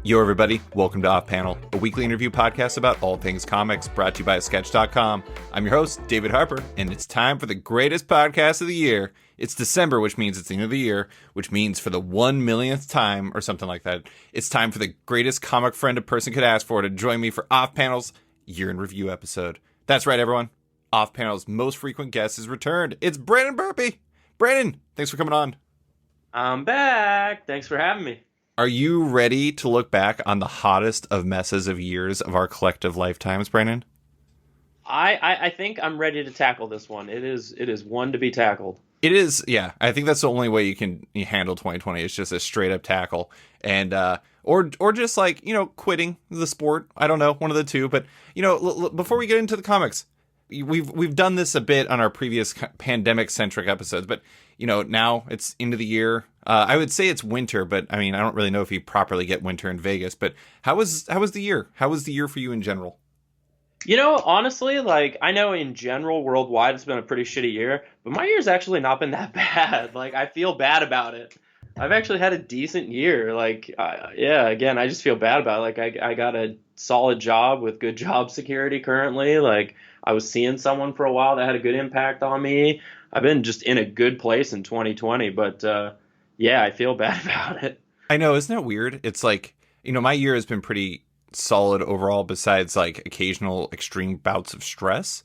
Yo, everybody. Welcome to Off Panel, a weekly interview podcast about all things comics, brought to you by Sketch.com. I'm your host, David Harper, and it's time for the greatest podcast of the year. It's December, which means it's the end of the year, which means for the 1 millionth time, or something like that, it's time for the greatest comic friend a person could ask for to join me for Off Panel's Year in Review episode. That's right, everyone. Off Panel's most frequent guest is returned. It's Brandon Burpee. Brandon, thanks for coming on. I'm back. Thanks for having me. Are you ready to look back on the hottest of messes of years of our collective lifetimes, Brandon? I think I'm ready to tackle this one. It is one to be tackled. It is, yeah. I think that's the only way you handle 2020. It's just a straight up tackle, and or just like quitting the sport. I don't know, one of the two. But before we get into the comics, we've done this a bit on our previous pandemic centric episodes, but now it's end of the year. I would say it's winter, but I mean, I don't really know if you properly get winter in Vegas. But how was the year? How was the year for you in general? Honestly, I know in general worldwide it's been a pretty shitty year, but my year's actually not been that bad. I feel bad about it. I've actually had a decent year. Again, I just feel bad about it. I got a solid job with good job security currently. I was seeing someone for a while that had a good impact on me. I've been just in a good place in 2020, but I feel bad about it. I know, isn't that weird? It's my year has been pretty solid overall, besides occasional extreme bouts of stress.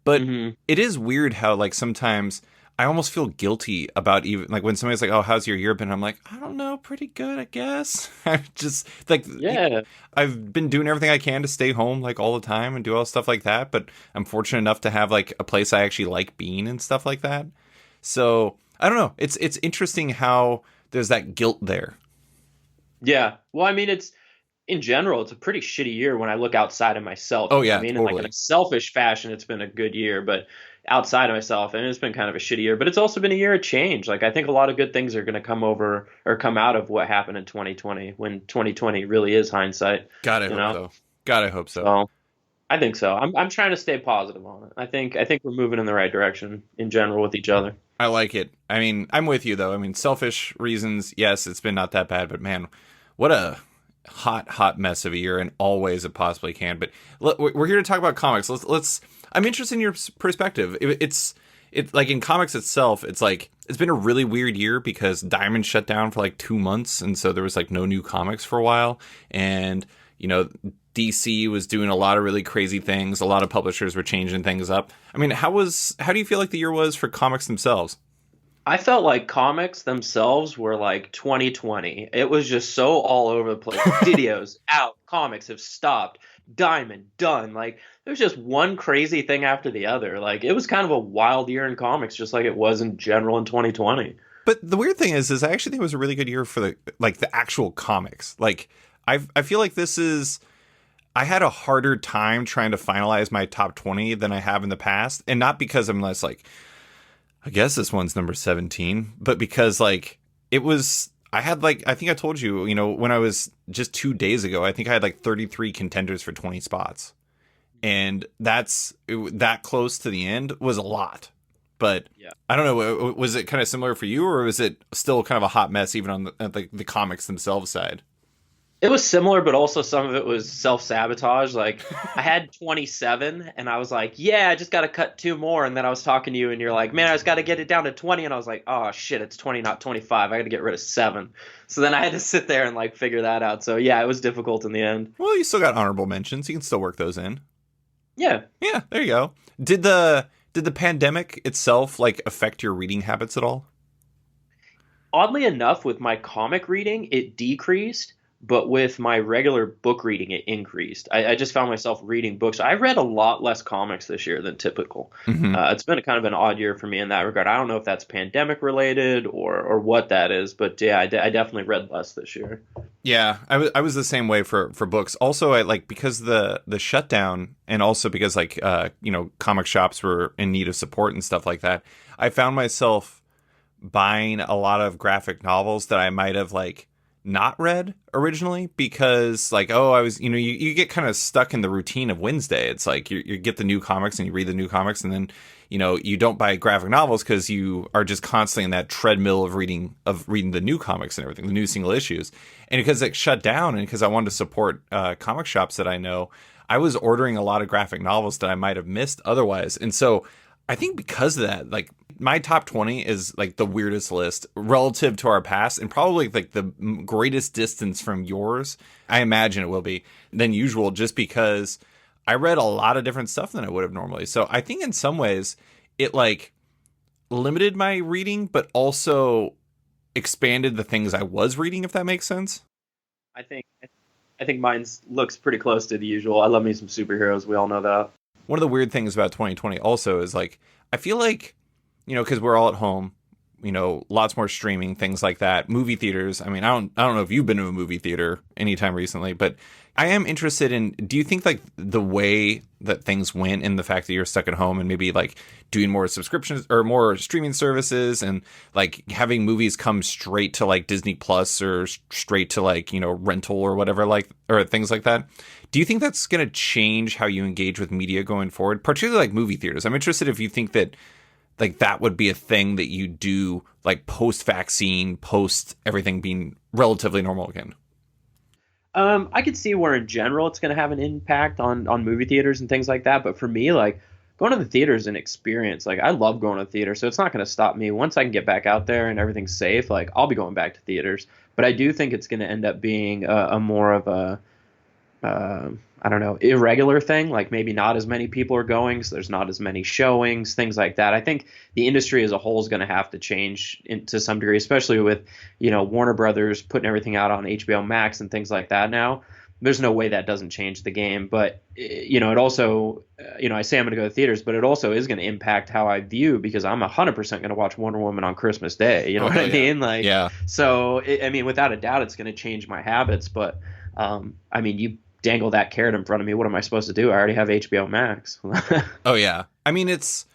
But It is weird how sometimes I almost feel guilty about even when somebody's like, "Oh, how's your year been?" I'm like, "I don't know, pretty good, I guess." I'm just I've been doing everything I can to stay home all the time and do all stuff like that. But I'm fortunate enough to have a place I actually like being and stuff like that. So I don't know. It's interesting how there's that guilt there. Yeah. Well, I mean, in general, it's a pretty shitty year when I look outside of myself. Oh, yeah, totally. In a selfish fashion, it's been a good year, but outside of myself, and it's been kind of a shitty year. But it's also been a year of change. I think a lot of good things are going to come out of what happened in 2020, when 2020 really is hindsight. God, I hope so. So, I think so. I'm trying to stay positive on it. I think we're moving in the right direction in general with each other. I like it. I mean, I'm with you, though. I mean, selfish reasons, yes, it's been not that bad. But, man, what a hot mess of a year in all ways it possibly can. But we're here to talk about comics. Let's I'm interested in your perspective. It's in comics itself, it's been a really weird year because Diamond shut down for 2 months, and so there was no new comics for a while. And DC was doing a lot of really crazy things. A lot of publishers were changing things up. I mean, how do you feel like the year was for comics themselves? I felt like comics themselves were 2020. It was just so all over the place. Videos out, comics have stopped, Diamond done. There's just one crazy thing after the other. It was kind of a wild year in comics, just like it was in general in 2020. But the weird thing is I actually think it was a really good year for the actual comics. I feel like I had a harder time trying to finalize my top 20 than I have in the past, and not because I'm less I guess this one's number 17, but because it was, I had I think I told you, when I was just 2 days ago, I think I had 33 contenders for 20 spots. And that close to the end was a lot. But yeah. I don't know, was it kind of similar for you, or was it still kind of a hot mess even on the comics themselves side? It was similar, but also some of it was self-sabotage. I had 27, and I was like, yeah, I just got to cut 2 more. And then I was talking to you, and you're like, man, I just got to get it down to 20. And I was like, oh, shit, it's 20, not 25. I got to get rid of 7. So then I had to sit there and, figure that out. So, yeah, it was difficult in the end. Well, you still got honorable mentions. You can still work those in. Yeah. Yeah, there you go. Did the pandemic itself, affect your reading habits at all? Oddly enough, with my comic reading, it decreased. But with my regular book reading, it increased. I just found myself reading books. I read a lot less comics this year than typical. Mm-hmm. It's been kind of an odd year for me in that regard. I don't know if that's pandemic related or what that is, but yeah, I definitely read less this year. Yeah, I was the same way for books. Also, I because the shutdown, and also because comic shops were in need of support and stuff like that. I found myself buying a lot of graphic novels that I might have not read originally because like, oh, I was, you get kind of stuck in the routine of Wednesday. It's like you get the new comics and you read the new comics, and then you don't buy graphic novels because you are just constantly in that treadmill of reading the new comics and everything, the new single issues. And because it shut down, and because I wanted to support comic shops that I know, I was ordering a lot of graphic novels that I might have missed otherwise. And so I think because of that, like, my top 20 is like the weirdest list relative to our past, and probably like the greatest distance from yours, I imagine it will be, than usual, just because I read a lot of different stuff than I would have normally. So I think in some ways it like limited my reading, but also expanded the things I was reading, if that makes sense. I think mine looks pretty close to the usual. I love me some superheroes. We all know that. One of the weird things about 2020 also is like, I feel like, because we're all at home, lots more streaming, things like that, movie theaters. I mean, I don't know if you've been to a movie theater anytime recently, but I am interested in, do you think like the way that things went and the fact that you're stuck at home and maybe like doing more subscriptions or more streaming services and like having movies come straight to like Disney Plus or straight to like, rental or whatever, like, or things like that. Do you think that's going to change how you engage with media going forward, particularly like movie theaters? I'm interested if you think that like that would be a thing that you do like post-vaccine, post everything being relatively normal again. I could see where in general it's going to have an impact on movie theaters and things like that. But for me, like going to the theater is an experience. Like I love going to the theater, so it's not going to stop me. Once I can get back out there and everything's safe, like I'll be going back to theaters. But I do think it's going to end up being a more of a I don't know, irregular thing. Like maybe not as many people are going, so there's not as many showings, things like that. I think the industry as a whole is going to have to change to some degree, especially with, Warner Brothers putting everything out on HBO Max and things like that now. There's no way that doesn't change the game. But, it also, I say I'm going to go to theaters, but it also is going to impact how I view, because I'm 100% going to watch Wonder Woman on Christmas Day. You know what I mean? Like, yeah. So, without a doubt, it's going to change my habits. But, you dangle that carrot in front of me, what am I supposed to do? I already have HBO Max. Oh yeah, I mean it's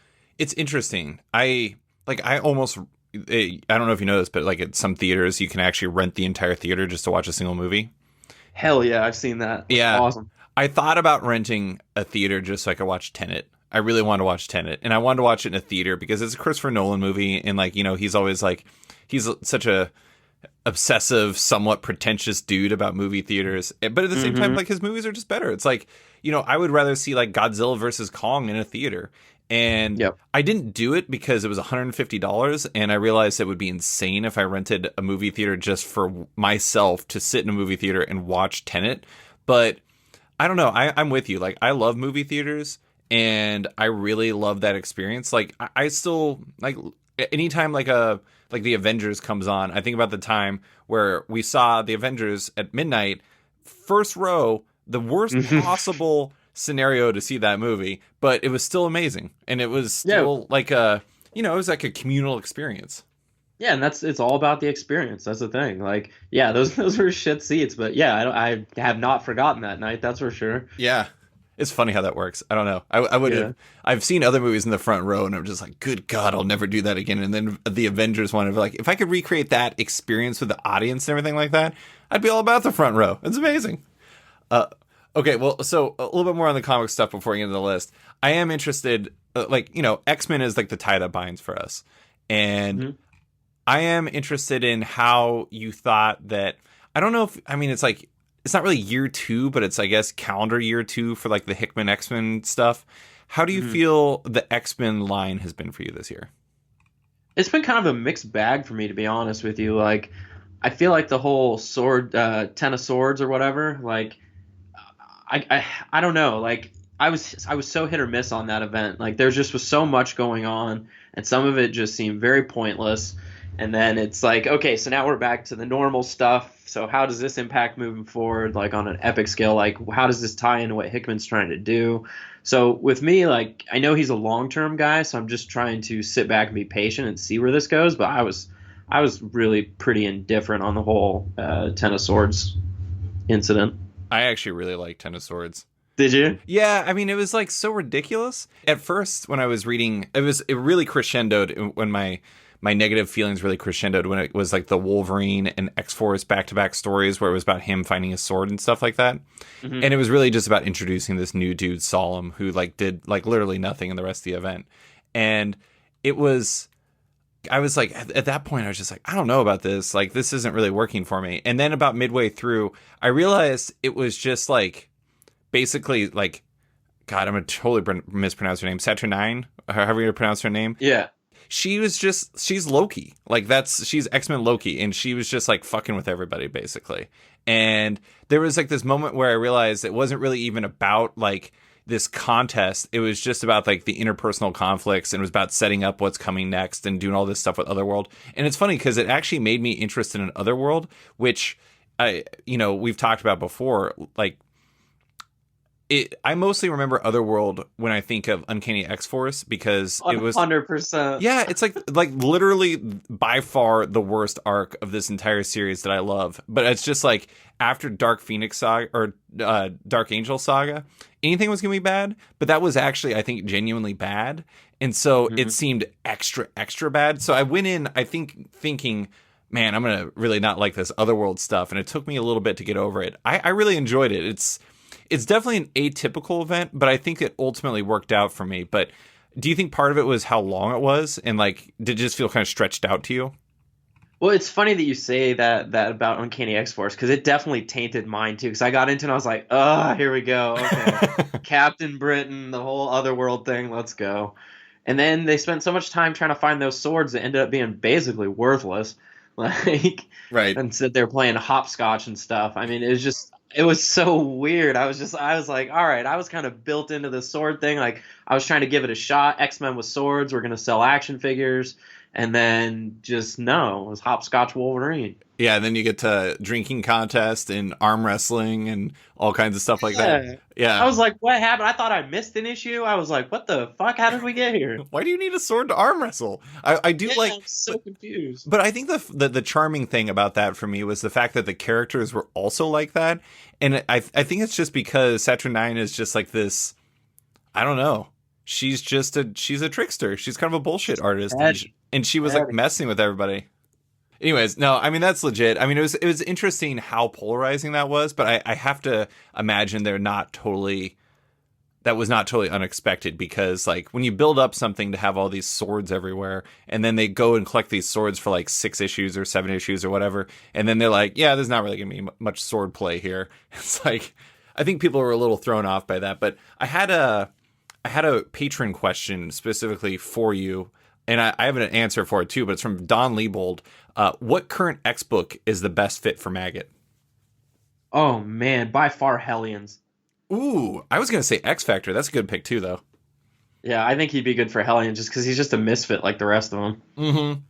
interesting. I almost, I don't know if you know this, but like at some theaters you can actually rent the entire theater just to watch a single movie. Hell yeah, I've seen that. That's yeah, awesome. I thought about renting a theater just so I could watch Tenet. I really wanted to watch Tenet, and I wanted to watch it in a theater because it's a Christopher Nolan movie, and like, he's always like, he's such a obsessive, somewhat pretentious dude about movie theaters, but at the same time, like, his movies are just better. It's like, I would rather see like Godzilla versus Kong in a theater, and I didn't do it because it was $150, and I realized it would be insane if I rented a movie theater just for myself to sit in a movie theater and watch Tenet. But I don't know, I'm with you. Like, I love movie theaters, and I really love that experience. Like, I still like anytime like the Avengers comes on, I think about the time where we saw the Avengers at midnight, first row, the worst possible scenario to see that movie, but it was still amazing. And it was still like it was like a communal experience. Yeah, and it's all about the experience. That's the thing. Like, yeah, those were shit seats, but yeah, I have not forgotten that night. That's for sure. Yeah. It's funny how that works. I don't know. I would have. I've seen other movies in the front row, and I'm just like, good God, I'll never do that again. And then the Avengers one, like, if I could recreate that experience with the audience and everything like that, I'd be all about the front row. It's amazing. Okay, well, so a little bit more on the comic stuff before we get into the list. I am interested, X-Men is like the tie that binds for us, and I am interested in how you thought that. I don't know if it's like. It's not really year 2, but it's, I guess, calendar year 2 for like the Hickman X-Men stuff. How do you feel the X-Men line has been for you this year? It's been kind of a mixed bag for me, to be honest with you. Like, I feel like the whole sword, 10 of Swords or whatever, like, I don't know. Like, I was so hit or miss on that event. Like, there just was so much going on, and some of it just seemed very pointless. And then it's like, okay, so now we're back to the normal stuff. So how does this impact moving forward, like on an epic scale? Like, how does this tie into what Hickman's trying to do? So with me, like, I know he's a long-term guy, so I'm just trying to sit back and be patient and see where this goes. But I was really pretty indifferent on the whole Ten of Swords incident. I actually really like Ten of Swords. Did you? Yeah, I mean, it was like so ridiculous. At first, when I was reading, it really crescendoed when my my negative feelings really crescendoed when it was like the Wolverine and X-Force back-to-back stories where it was about him finding his sword and stuff like that. Mhm. And it was really just about introducing this new dude, Solemn, who like did like literally nothing in the rest of the event. And it was, I was like, at that point, I was just like, I don't know about this. Like, this isn't really working for me. And then about midway through, I realized it was just like, basically like, God, I'm going to totally mispronounce her name. Saturnine, however you pronounce her name. Yeah. She's Loki. Like she's X-Men Loki. And she was just like fucking with everybody basically. And there was like this moment where I realized it wasn't really even about like this contest. It was just about like the interpersonal conflicts, and it was about setting up what's coming next and doing all this stuff with Otherworld. And it's funny because it actually made me interested in Otherworld, which we've talked about before. Like, I mostly remember Otherworld when I think of Uncanny X-Force because it was 100%. Yeah, it's like literally by far the worst arc of this entire series that I love. But it's just like after Dark Phoenix Saga or Dark Angel Saga, anything was gonna be bad. But that was actually, I think, genuinely bad, and so it seemed extra bad. So I went in, I think, thinking, man, I'm gonna really not like this Otherworld stuff, and it took me a little bit to get over it. I really enjoyed it. It's definitely an atypical event, but I think it ultimately worked out for me. But do you think part of it was how long it was? And like, did it just feel kind of stretched out to you? Well, it's funny that you say that about Uncanny X-Force, because it definitely tainted mine too. Because I got into it and I was like, here we go. Okay. Captain Britain, the whole Otherworld thing, let's go. And then they spent so much time trying to find those swords that ended up being basically worthless. Like, right. And sit there playing hopscotch and stuff. I mean, it was so weird. I was like, all right, I was kind of built into the sword thing. Like, I was trying to give it a shot. X-Men with swords. We're going to sell action figures. And then just, no, it was hopscotch Wolverine. Yeah, and then you get to drinking contest and arm wrestling and all kinds of stuff like that. Yeah. I was like, what happened? I thought I missed an issue. I was like, what the fuck? How did we get here? Why do you need a sword to arm wrestle? I do like... I'm so confused. But I think the charming thing about that for me was the fact that the characters were also like that. And I think it's just because Saturnine is just like this... I don't know. She's a trickster. She's kind of a bullshit artist. And she was like messing with everybody. Anyways, no, I mean, that's legit. I mean, it was interesting how polarizing that was, but I have to imagine that was not totally unexpected, because like when you build up something to have all these swords everywhere, and then they go and collect these swords for like 6 issues or 7 issues or whatever, and then they're like, yeah, there's not really gonna be much sword play here. It's like, I think people were a little thrown off by that. But I had a patron question specifically for you, and I have an answer for it too, but it's from Don Liebold. What current X book is the best fit for Maggott? Oh man, by far Hellions. Ooh, I was gonna say X Factor. That's a good pick too, though. Yeah, I think he'd be good for Hellions just because he's just a misfit like the rest of them. Mm-hmm.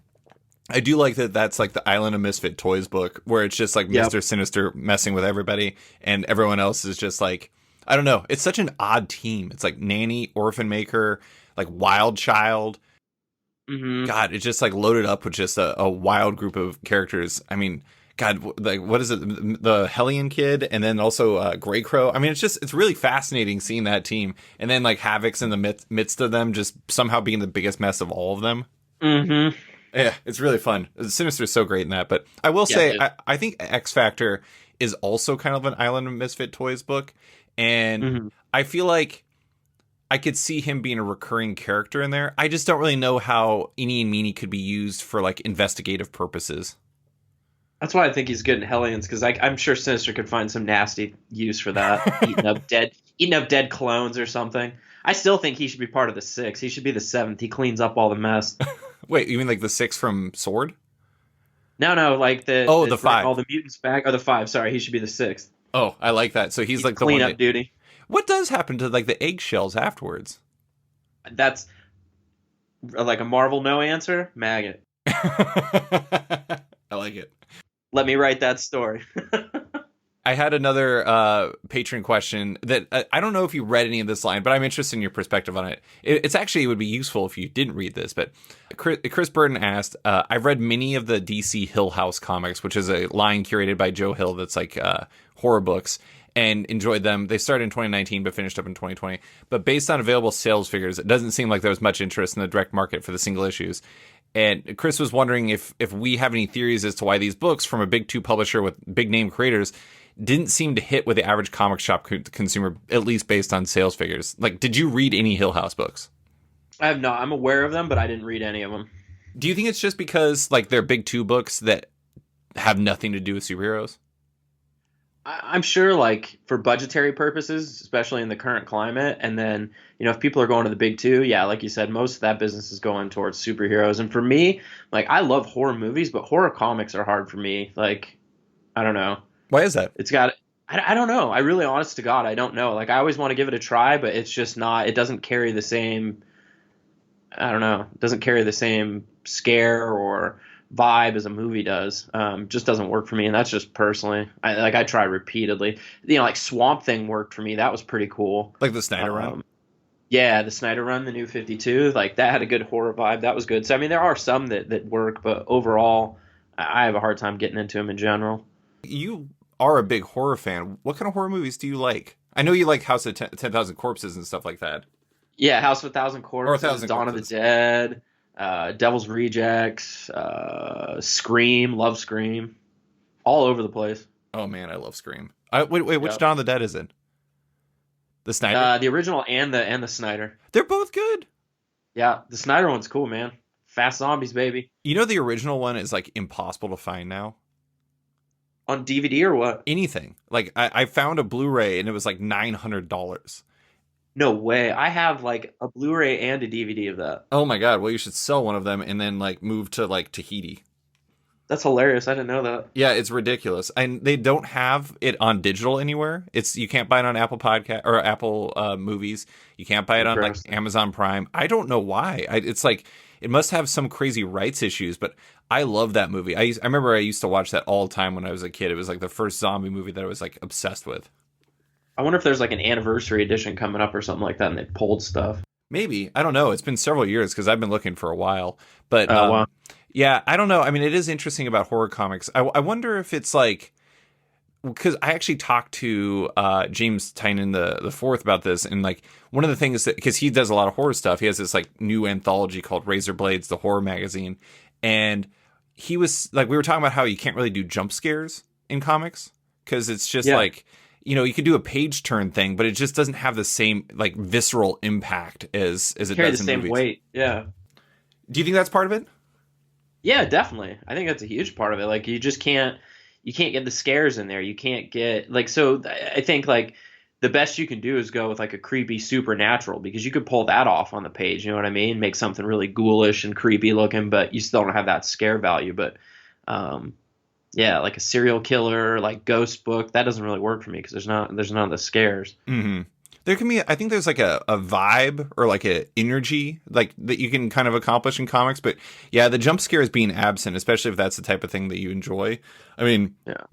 I do like that. That's like the Island of Misfit Toys book, where it's just like Mr. Sinister messing with everybody, and everyone else is just like, I don't know. It's such an odd team. It's like Nanny, Orphan Maker, like Wild Child. Mm-hmm. God, it's just like loaded up with just a wild group of characters. I mean, God, like what is it? The Hellion Kid, and then also Grey Crow. I mean, it's really fascinating seeing that team, and then like Havoc's in the midst of them, just somehow being the biggest mess of all of them. Mm-hmm. Yeah, it's really fun. Sinister is so great in that. But I will say, I think X Factor is also kind of an Island of Misfit Toys book, and I feel like I could see him being a recurring character in there. I just don't really know how Eenie and Meenie could be used for like investigative purposes. That's why I think he's good in Hellions, because I'm sure Sinister could find some nasty use for that, eating up dead clones or something. I still think he should be part of the 6. He should be the 7th. He cleans up all the mess. Wait, you mean like the 6 from Sword? No, like the 5. All the mutants back, or the 5. Sorry, he should be the 6th. Oh, I like that. So he's like the clean up duty. What does happen to like the eggshells afterwards? That's like a Marvel no answer. Maggott. I like it. Let me write that story. I had another patron question that I don't know if you read any of this line, but I'm interested in your perspective on it. It's actually, it would be useful if you didn't read this, but Chris Burden asked, I've read many of the DC Hill House comics, which is a line curated by Joe Hill that's like horror books, and enjoyed them. They started in 2019, but finished up in 2020. But based on available sales figures, it doesn't seem like there was much interest in the direct market for the single issues. And Chris was wondering if we have any theories as to why these books from a big two publisher with big name creators didn't seem to hit with the average comic shop consumer, at least based on sales figures. Like, did you read any Hill House books? I have not. I'm aware of them, but I didn't read any of them. Do you think it's just because like they're big two books that have nothing to do with superheroes? I'm sure, like for budgetary purposes, especially in the current climate, and then if people are going to the big two, yeah, like you said, most of that business is going towards superheroes. And for me, like I love horror movies, but horror comics are hard for me. Like I don't know. Why is that? It's got. I don't know. I really, honest to God, I don't know. Like I always want to give it a try, but it's just not. It doesn't carry the same. I don't know. It doesn't carry the same scare or vibe as a movie does. Just doesn't work for me, and that's just personally. I try repeatedly. Like Swamp Thing worked for me. That was pretty cool. Like the Snyder Run. Yeah, the Snyder Run, the New 52, like that had a good horror vibe. That was good. So I mean, there are some that work, but overall, I have a hard time getting into them in general. You are a big horror fan. What kind of horror movies do you like? I know you like House of 10,000 Corpses and stuff like that. Yeah, House of a Thousand Corpses, Dawn of the Dead, Devil's Rejects, Scream, love Scream, all over the place. Oh man, I love Scream. Wait, which Yep. Dawn of the Dead is it? The Snyder? The original and the Snyder. They're both good. Yeah, the Snyder one's cool, man. Fast zombies, baby. You know the original one is like impossible to find now? On DVD or what? Anything. Like I found a Blu-ray and it was like $900. No way. I have like a Blu-ray and a DVD of that. Oh my god, well you should sell one of them and then like move to like Tahiti. That's hilarious. I didn't know that. Yeah, it's ridiculous. And they don't have it on digital anywhere. You can't buy it on Apple Podcast or Apple Movies. You can't buy it on like Amazon Prime. I don't know why. It's like it must have some crazy rights issues, but I love that movie. I remember I used to watch that all the time when I was a kid. It was like the first zombie movie that I was like obsessed with. I wonder if there's like an anniversary edition coming up or something like that, and they pulled stuff. Maybe. I don't know. It's been several years because I've been looking for a while. But Wow. yeah, I don't know. I mean, it is interesting about horror comics. I wonder if it's like, because I actually talked to James Tynan the fourth about this, and like one of the things that, because he does a lot of horror stuff, he has this like new anthology called Razor Blades, the horror magazine, and he was like, we were talking about how you can't really do jump scares in comics because it's just like, you could do a page turn thing, but it just doesn't have the same like visceral impact as it Carry does the in same movies. weight. Yeah. Do you think that's part of it? Yeah, definitely. I think that's a huge part of it. Like you just can't get the scares in there. You can't get like, so I think like the best you can do is go with like a creepy supernatural, because you could pull that off on the page. You know what I mean? Make something really ghoulish and creepy looking, but you still don't have that scare value. But yeah, like a serial killer, like ghost book, that doesn't really work for me because there's none of the scares. Mm-hmm. There can be, I think there's like a vibe or like a energy like that you can kind of accomplish in comics. But yeah, the jump scare is being absent, especially if that's the type of thing that you enjoy. I mean, Yeah.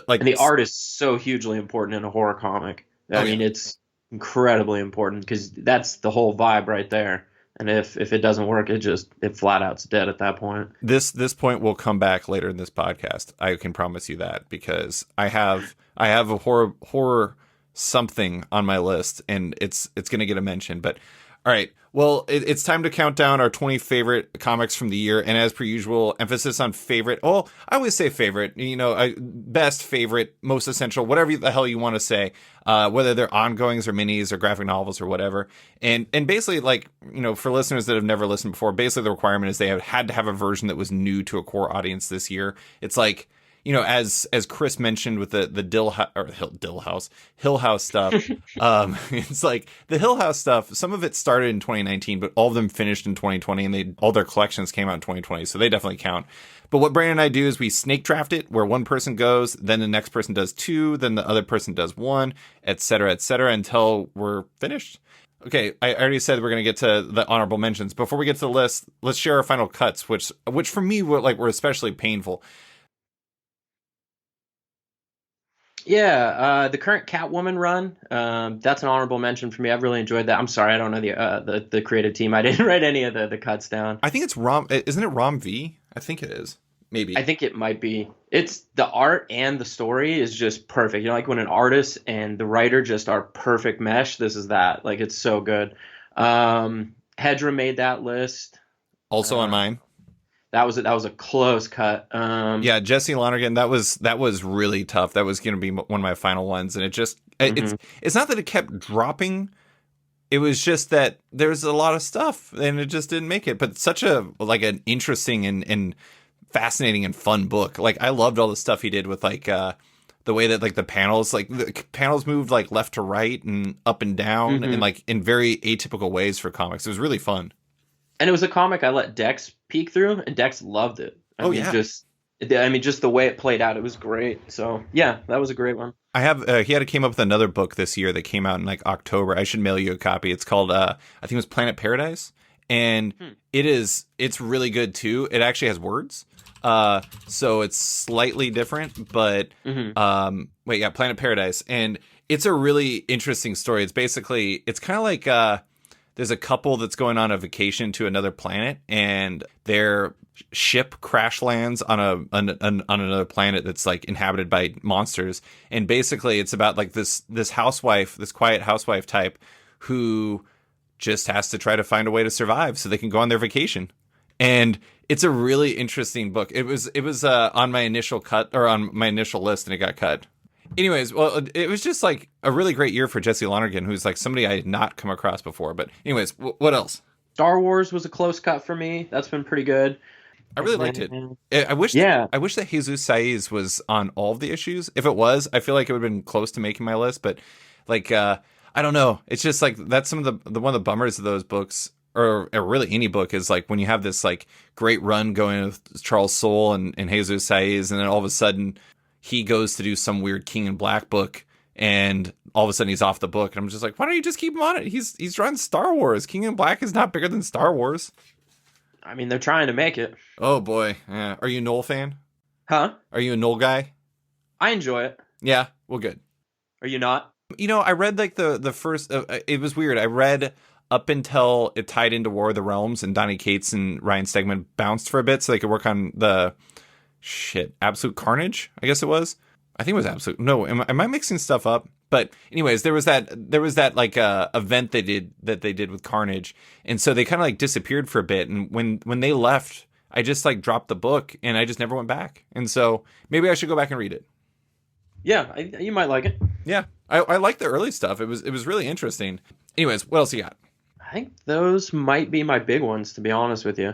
Like And the art is so hugely important in a horror comic. I mean, it's incredibly important because that's the whole vibe right there. And if it doesn't work, it flat out's dead at that point. This point will come back later in this podcast. I can promise you that, because I have a horror something on my list, and it's going to get a mention. But all right, well, it's time to count down our 20 favorite comics from the year, and as per usual, emphasis on favorite. Oh, I always say favorite. Best, favorite, most essential, whatever the hell you want to say. Whether they're ongoings or minis or graphic novels or whatever, and basically, like, for listeners that have never listened before, basically the requirement is they had to have a version that was new to a core audience this year. It's like, as Chris mentioned with the Hill House stuff, it's like the Hill House stuff. Some of it started in 2019, but all of them finished in 2020, and all their collections came out in 2020, so they definitely count. But what Brandon and I do is we snake draft it, where one person goes, then the next person does two, then the other person does one, et cetera, until we're finished. Okay, I already said we're going to get to the honorable mentions. Before we get to the list, let's share our final cuts, which for me were especially painful. Yeah, the current Catwoman run, that's an honorable mention for me. I've really enjoyed that. I'm sorry, I don't know the creative team. I didn't write any of the cuts down. I think it's Rom. Isn't it Rom V? I think it is. Maybe. I think it might be. It's the art and the story is just perfect. Like when an artist and the writer just are perfect mesh. This is that. Like it's so good. Hedra made that list. Also on mine. That was a close cut. Yeah, Jesse Lonergan, that was really tough. That was going to be one of my final ones, and Mhm. it's not that it kept dropping. It was just that there's a lot of stuff, and it just didn't make it. But such a like an interesting and fascinating and fun book. Like I loved all the stuff he did with the way that like the panels moved like left to right and up and down and Mhm. like in very atypical ways for comics. It was really fun. And it was a comic I let Dex peek through, and Dex loved it. Oh yeah. Just the way it played out, it was great. So yeah, that was a great one. I have he had came up with another book this year that came out in like October. I should mail you a copy. It's called I think it was Planet Paradise, and Hmm. it's really good too. It actually has words. So it's slightly different, but Mhm. wait, yeah, Planet Paradise, and it's a really interesting story. It's kind of like there's a couple that's going on a vacation to another planet, and their ship crash lands on on another planet that's like inhabited by monsters. And basically, it's about like this housewife, this quiet housewife type, who just has to try to find a way to survive so they can go on their vacation. And it's a really interesting book. It was on my initial cut or on my initial list, and it got cut. Anyways, well, it was just like a really great year for Jesse Lonergan, who's like somebody I had not come across before. But anyways, what else? Star Wars was a close cut for me. That's been pretty good. I really liked it. And I yeah, wish that Jesus Saiz was on all of the issues. If it was, I feel like it would have been close to making my list. But like, I don't know. It's just like that's some of the one of the bummers of those books, or really any book, is like when you have this like great run going with Charles Soule and Jesus Saiz, and then all of a sudden he goes to do some weird King in Black book, and all of a sudden he's off the book, and I'm just like, why don't you just keep him on it? He's drawing Star Wars. King in Black is not bigger than Star Wars. I mean they're trying to make it. Oh boy, yeah. Are you a Knoll fan? Huh? Are you a Knoll guy? I enjoy it. Yeah, well, good. Are you not? You know, I read like the first. It was weird. I read up until it tied into War of the Realms, and Donny Cates and Ryan Stegman bounced for a bit so they could work on the Absolute Carnage. I guess it was. I think it was Absolute. No, am I mixing stuff up? But anyways, there was that like event they did with Carnage, and so they kind of like disappeared for a bit. And when they left, I just like dropped the book, and I just never went back. And so maybe I should go back and read it. Yeah, you might like it. Yeah, I like the early stuff. It was really interesting. Anyways, what else you got? I think those might be my big ones, to be honest with you.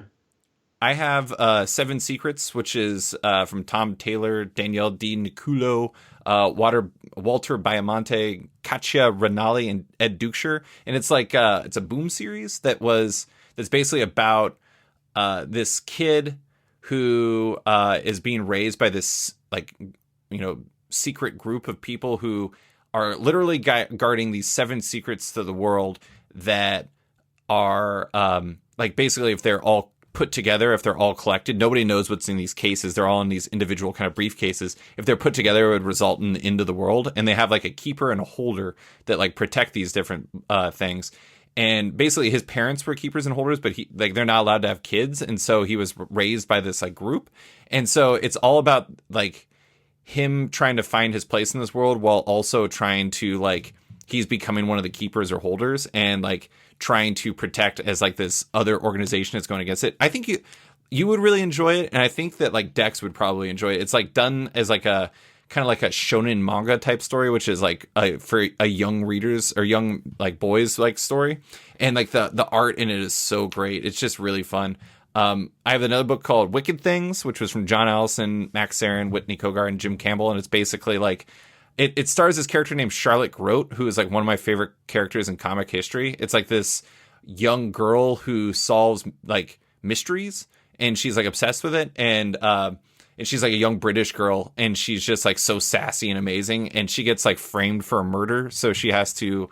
I have Seven Secrets, which is from Tom Taylor, Danielle Di Niculo, Walter Baiamonte, Katia Ranalli, and Ed Dukeshire. And it's like it's a Boom series that's basically about this kid who is being raised by this like secret group of people who are literally guarding these seven secrets to the world that are like basically if they're all put together, if they're all collected, nobody knows what's in these cases. They're all in these individual kind of briefcases. If they're put together, it would result in the end of the world. And they have like a keeper and a holder that like protect these different things. And basically his parents were keepers and holders, but they're not allowed to have kids. And so he was raised by this like group. And so it's all about like him trying to find his place in this world while also trying to like he's becoming one of the keepers or holders and like trying to protect as like this other organization that's going against it. I think you would really enjoy it, and I think that like Dex would probably enjoy it. It's like done as like a kind of like a shonen manga type story, which is like for a young readers or young like boys like story, and like the art in it is so great. It's just really fun. I have another book called Wicked Things, which was from John Allison, Max Aaron, Whitney Kogar, and Jim Campbell, and it's basically like it stars this character named Charlotte Grote, who is like one of my favorite characters in comic history. It's like this young girl who solves like mysteries, and she's like obsessed with it, and she's like a young British girl, and she's just like so sassy and amazing, and she gets like framed for a murder, so she has to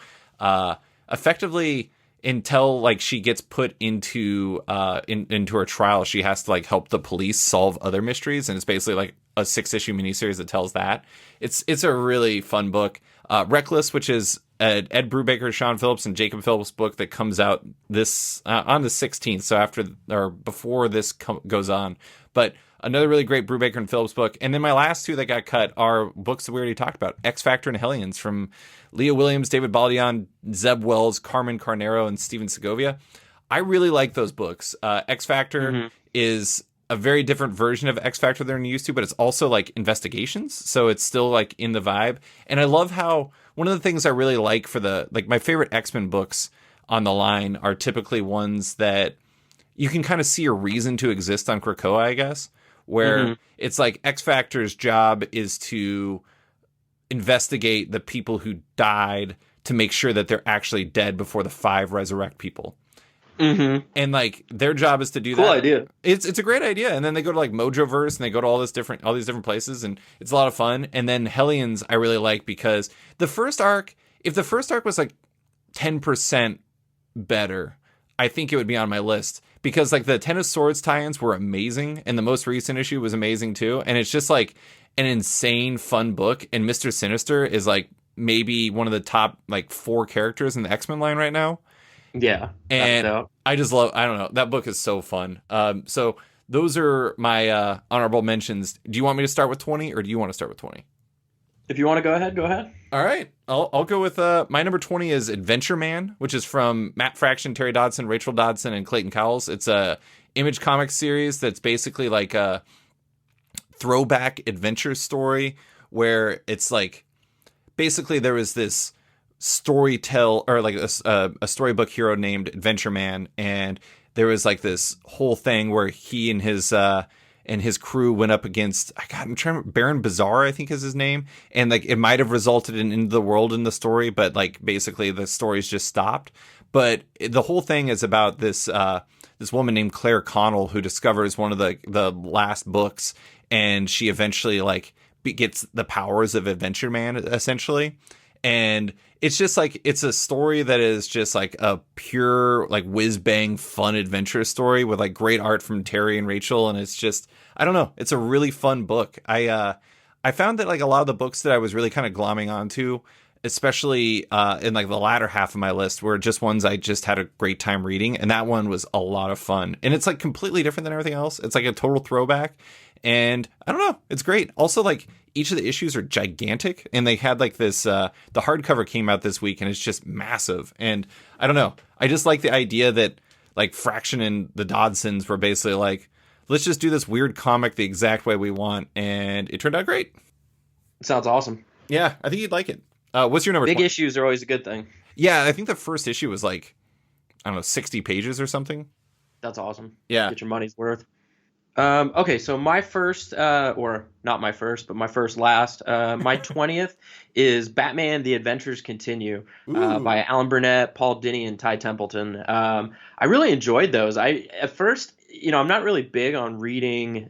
effectively, until like she gets put into into her trial, she has to like help the police solve other mysteries, and it's basically like a 6-issue miniseries that tells that. It's a really fun book. Reckless, which is Ed Brubaker, Sean Phillips, and Jacob Phillips book that comes out this on the 16th, so after or before this goes on. But another really great Brubaker and Phillips book. And then my last two that got cut are books that we already talked about: X Factor and Hellions from Leah Williams, David Baldion, Zeb Wells, Carmen Carnero, and Steven Segovia. I really like those books. X Factor is a very different version of X Factor than you're used to, but it's also like investigations, so it's still like in the vibe. And I love how one of the things I really like for the like my favorite X-Men books on the line are typically ones that you can kind of see a reason to exist on Krakoa, I guess, where it's like X Factor's job is to investigate the people who died to make sure that they're actually dead before the Five resurrect people. And like their job is to do that. Cool idea. It's a great idea. And then they go to like Mojoverse and they go to all these different places, and it's a lot of fun. And then Hellions I really like because the first arc, if the first arc was like 10% better, I think it would be on my list, because like the Ten of Swords tie-ins were amazing, and the most recent issue was amazing too. And it's just like an insane fun book. And Mr. Sinister is like maybe one of the top like 4 characters in the X-Men line right now. Yeah. And I just love, I don't know, that book is so fun. So those are my honorable mentions. Do you want me to start with 20 or do you want to start with 20? If you want to go ahead, go ahead. All right. I'll go with my number 20 is Adventure Man, which is from Matt Fraction, Terry Dodson, Rachel Dodson, and Clayton Cowles. It's a Image Comics series that's basically like a throwback adventure story where it's like basically there was this a storybook hero named Adventure Man, and there was like this whole thing where he and his crew went up against I'm trying to remember, Baron Bazaar, I think is his name, and like it might have resulted in Into the World in the story, but like basically the story's just stopped. But the whole thing is about this woman named Claire Connell who discovers one of the last books, and she eventually like gets the powers of Adventure Man essentially. And it's just like, it's a story that is just like a pure, like whiz bang fun adventure story with like great art from Terry and Rachel. And it's just, I don't know. It's a really fun book. I found that like a lot of the books that I was really kind of glomming onto, especially in like the latter half of my list, were just ones I just had a great time reading. And that one was a lot of fun. And it's like completely different than everything else. It's like a total throwback. And I don't know, it's great. Also, like each of the issues are gigantic, and they had like this, the hardcover came out this week and it's just massive. And I don't know, I just like the idea that like Fraction and the Dodsons were basically like, let's just do this weird comic the exact way we want. And it turned out great. Sounds awesome. Yeah, I think you'd like it. What's your number? Big 20? Issues are always a good thing. Yeah, I think the first issue was like, I don't know, 60 pages or something. That's awesome. Yeah. Get your money's worth. Okay, so my first, or not my first, but my first last, my 20th is Batman: The Adventures Continue by Alan Burnett, Paul Dini, and Ty Templeton. I really enjoyed those. At first, I'm not really big on reading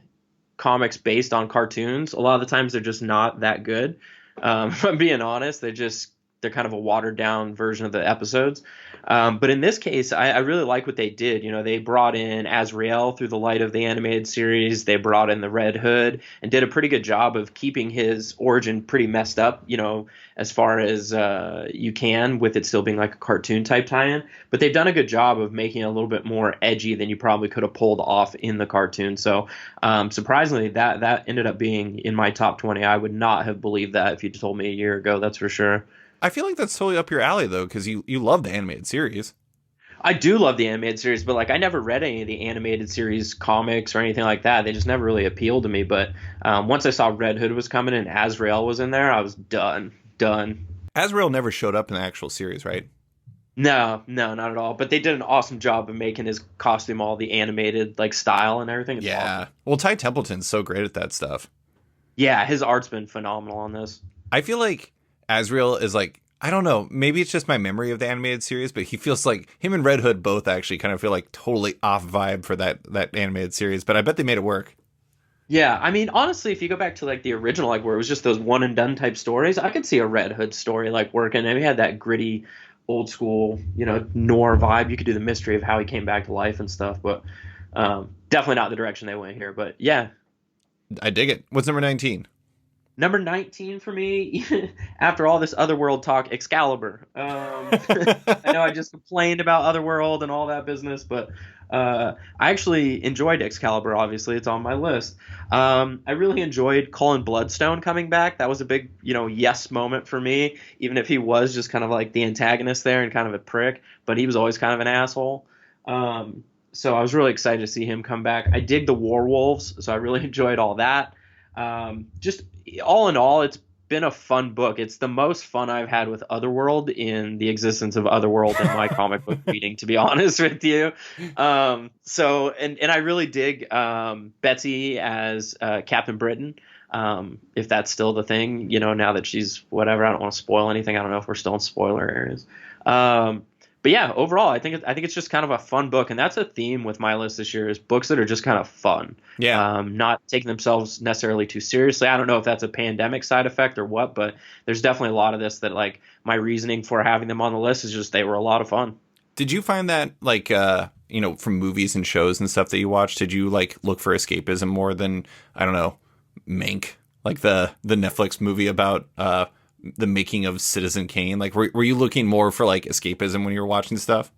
comics based on cartoons. A lot of the times they're just not that good. If I'm being honest, they're kind of a watered down version of the episodes. But in this case, I really like what they did. They brought in Azrael through the light of the animated series. They brought in the Red Hood and did a pretty good job of keeping his origin pretty messed up, as far as you can, with it still being like a cartoon type tie-in. But they've done a good job of making it a little bit more edgy than you probably could have pulled off in the cartoon. So surprisingly, that ended up being in my top 20. I would not have believed that if you told me a year ago, that's for sure. I feel like that's totally up your alley, though, because you love the animated series. I do love the animated series, but like I never read any of the animated series comics or anything like that. They just never really appealed to me. But once I saw Red Hood was coming and Azrael was in there, I was done. Azrael never showed up in the actual series, right? No, not at all. But they did an awesome job of making his costume all the animated like style and everything. It's awesome. Well, Ty Templeton's so great at that stuff. Yeah, his art's been phenomenal on this. I feel like Azrael is like, I don't know, maybe it's just my memory of the animated series, but he feels like him and Red Hood both actually kind of feel like totally off vibe for that animated series, but I bet they made it work. Yeah, I mean, honestly, if you go back to like the original, like where it was just those one and done type stories, I could see a Red Hood story like working. And he had that gritty, old school, noir vibe. You could do the mystery of how he came back to life and stuff, but definitely not the direction they went here. But yeah, I dig it. What's number 19? Number 19 for me, after all this Otherworld talk, Excalibur. I know I just complained about Otherworld and all that business, but I actually enjoyed Excalibur, obviously. It's on my list. I really enjoyed Cullen Bloodstone coming back. That was a big, yes moment for me, even if he was just kind of like the antagonist there and kind of a prick, but he was always kind of an asshole. So I was really excited to see him come back. I dig the Warwolves, so I really enjoyed all that. Just all in all, it's been a fun book. It's the most fun I've had with Otherworld in the existence of Otherworld in my comic book reading, to be honest with you. And I really dig Betsy as Captain Britain. If that's still the thing, now that she's whatever. I don't want to spoil anything. I don't know if we're still in spoiler areas. But yeah, overall, I think it's just kind of a fun book, and that's a theme with my list this year is books that are just kind of fun. Yeah. Not taking themselves necessarily too seriously. I don't know if that's a pandemic side effect or what, but there's definitely a lot of this that like my reasoning for having them on the list is just they were a lot of fun. Did you find that like from movies and shows and stuff that you watched, did you like look for escapism more than, I don't know, Mank, like the Netflix movie about the making of Citizen Kane? Like, were you looking more for like escapism when you were watching stuff?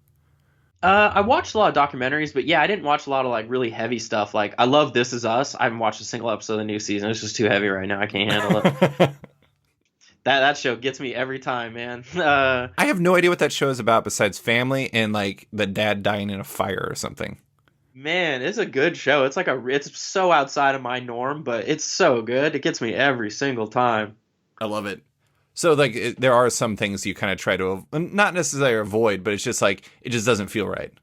I watched a lot of documentaries, but yeah, I didn't watch a lot of like really heavy stuff. Like I love This Is Us. I haven't watched a single episode of the new season. It's just too heavy right now. I can't handle it. That show gets me every time, man. I have no idea what that show is about besides family and like the dad dying in a fire or something. Man, it's a good show. It's so outside of my norm, but it's so good. It gets me every single time. I love it. So like there are some things you kind of try to not necessarily avoid, but it's just like it just doesn't feel right.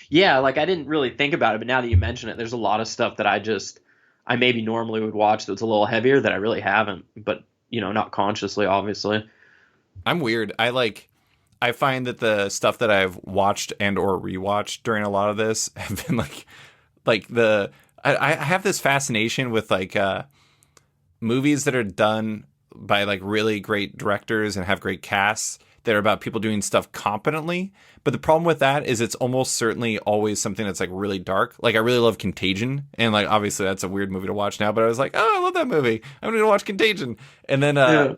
Yeah, like I didn't really think about it, but now that you mention it, there's a lot of stuff that I maybe normally would watch that's a little heavier that I really haven't, but not consciously, obviously. I'm weird. I find that the stuff that I've watched and or rewatched during a lot of this have been I have this fascination with like movies that are done by like really great directors and have great casts that are about people doing stuff competently. But the problem with that is it's almost certainly always something that's like really dark. Like I really love Contagion, and like obviously that's a weird movie to watch now, but I was like, oh, I love that movie. I'm going to watch Contagion. And then I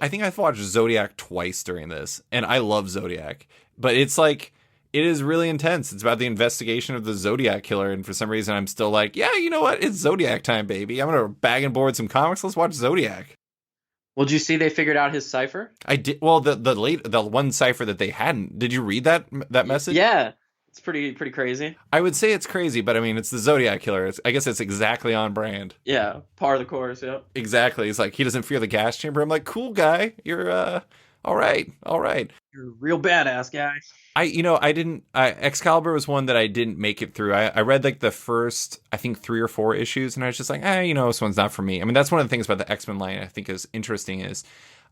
think I've watched Zodiac twice during this, and I love Zodiac. But it's like it is really intense. It's about the investigation of the Zodiac killer, and for some reason I'm still like, yeah, you know what? It's Zodiac time, baby. I'm going to bag and board some comics. Let's watch Zodiac. Well, did you see they figured out his cipher? I did. Well, the one cipher that they hadn't. Did you read that message? Yeah, it's pretty crazy. I would say it's crazy, but I mean, it's the Zodiac killer. I guess it's exactly on brand. Yeah, par of the course. Yeah. Exactly. It's like he doesn't fear the gas chamber. I'm like, cool guy. You're all right. You're a real badass guy. Excalibur was one that I didn't make it through. I read like the first, I think 3 or 4 issues, and I was just like, this one's not for me. I mean, that's one of the things about the X-Men line I think is interesting is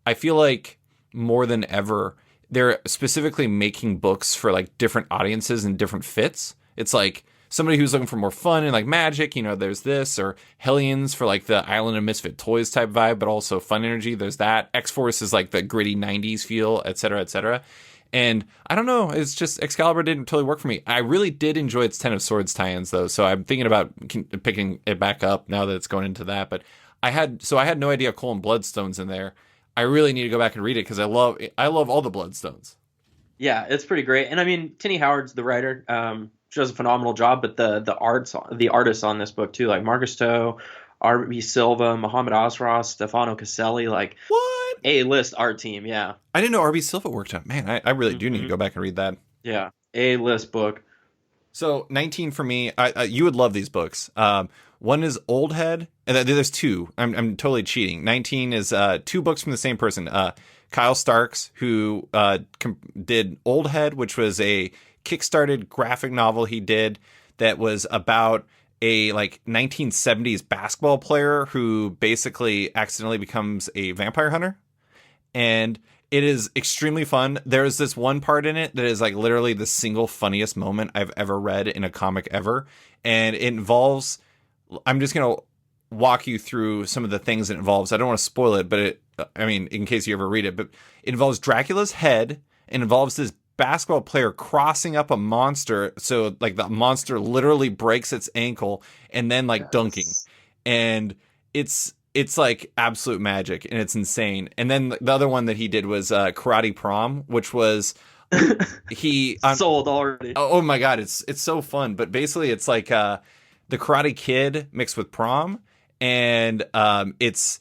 I feel like more than ever, they're specifically making books for like different audiences and different fits. It's like somebody who's looking for more fun and like magic, there's this, or Hellions for like the Island of Misfit Toys type vibe, but also fun energy. There's that. X-Force is like the gritty 90s feel, et cetera, et cetera. And I don't know, it's just Excalibur didn't totally work for me. I really did enjoy its Ten of Swords tie-ins though, so I'm thinking about picking it back up now that it's going into that. But I had no idea Cole Bloodstone's in there. I really need to go back and read it because I love all the Bloodstones. Yeah, it's pretty great. And I mean, Tinny Howard's the writer. She does a phenomenal job, but the artists on this book too, like Marcus Toe, R.B. Silva, Muhammad Asras, Stefano Caselli, like what? A-list art team, yeah. I didn't know R.B. Silva worked on. Man, I really do need to go back and read that. Yeah, A-list book. So 19 for me. You would love these books. One is Old Head, and there's 2. I'm totally cheating. 19 is 2 books from the same person. Kyle Starks, who did Old Head, which was a kickstarted graphic novel he did that was about a like 1970s basketball player who basically accidentally becomes a vampire hunter. And it is extremely fun. There's this one part in it that is like literally the single funniest moment I've ever read in a comic ever. And it involves, I'm just going to walk you through some of the things it involves. I don't want to spoil it, but in case you ever read it, but it involves Dracula's head and involves this basketball player crossing up a monster. So like the monster literally breaks its ankle and then like dunking. And it's like absolute magic and it's insane. And then the other one that he did was Karate Prom, which was sold already. Oh my God. It's so fun. But basically it's like the Karate Kid mixed with prom. And it's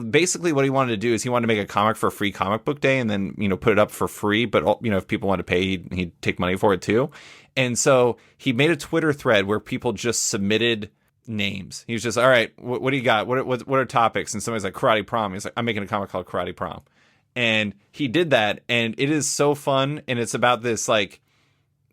basically what he wanted to do is he wanted to make a comic for a free comic book day and then, put it up for free. But, if people wanted to pay, he'd take money for it too. And so he made a Twitter thread where people just submitted names. He was just, all right, what do you got? What are topics? And somebody's like, Karate Prom. He's like, I'm making a comic called Karate Prom. And he did that. And it is so fun. And it's about this like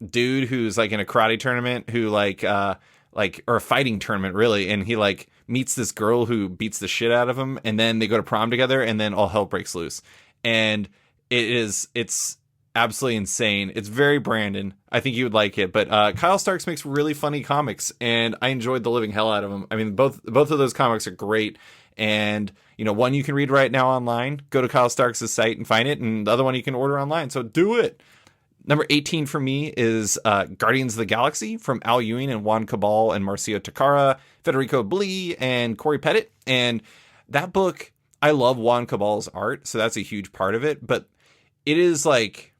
dude who's like in a karate tournament who or a fighting tournament really, and he like meets this girl who beats the shit out of him, and then they go to prom together, and then all hell breaks loose. And it's absolutely insane. It's very Brandon. I think you would like it. But Kyle Starks makes really funny comics, and I enjoyed the living hell out of them. I mean, both of those comics are great. And one you can read right now online. Go to Kyle Starks' site and find it, and the other one you can order online. So do it. Number 18 for me is Guardians of the Galaxy from Al Ewing and Juan Cabal and Marcio Takara, Federico Blee, and Corey Pettit. And that book, I love Juan Cabal's art, so that's a huge part of it. But it is like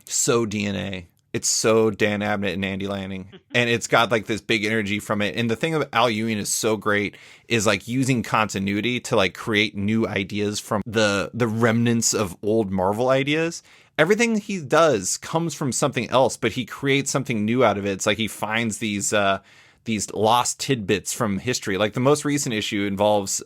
so DNA. It's so Dan Abnett and Andy Lanning. And it's got like this big energy from it. And the thing about Al Ewing is so great is like using continuity to like create new ideas from the remnants of old Marvel ideas. Everything he does comes from something else, but he creates something new out of it. It's like he finds these lost tidbits from history. Like the most recent issue involves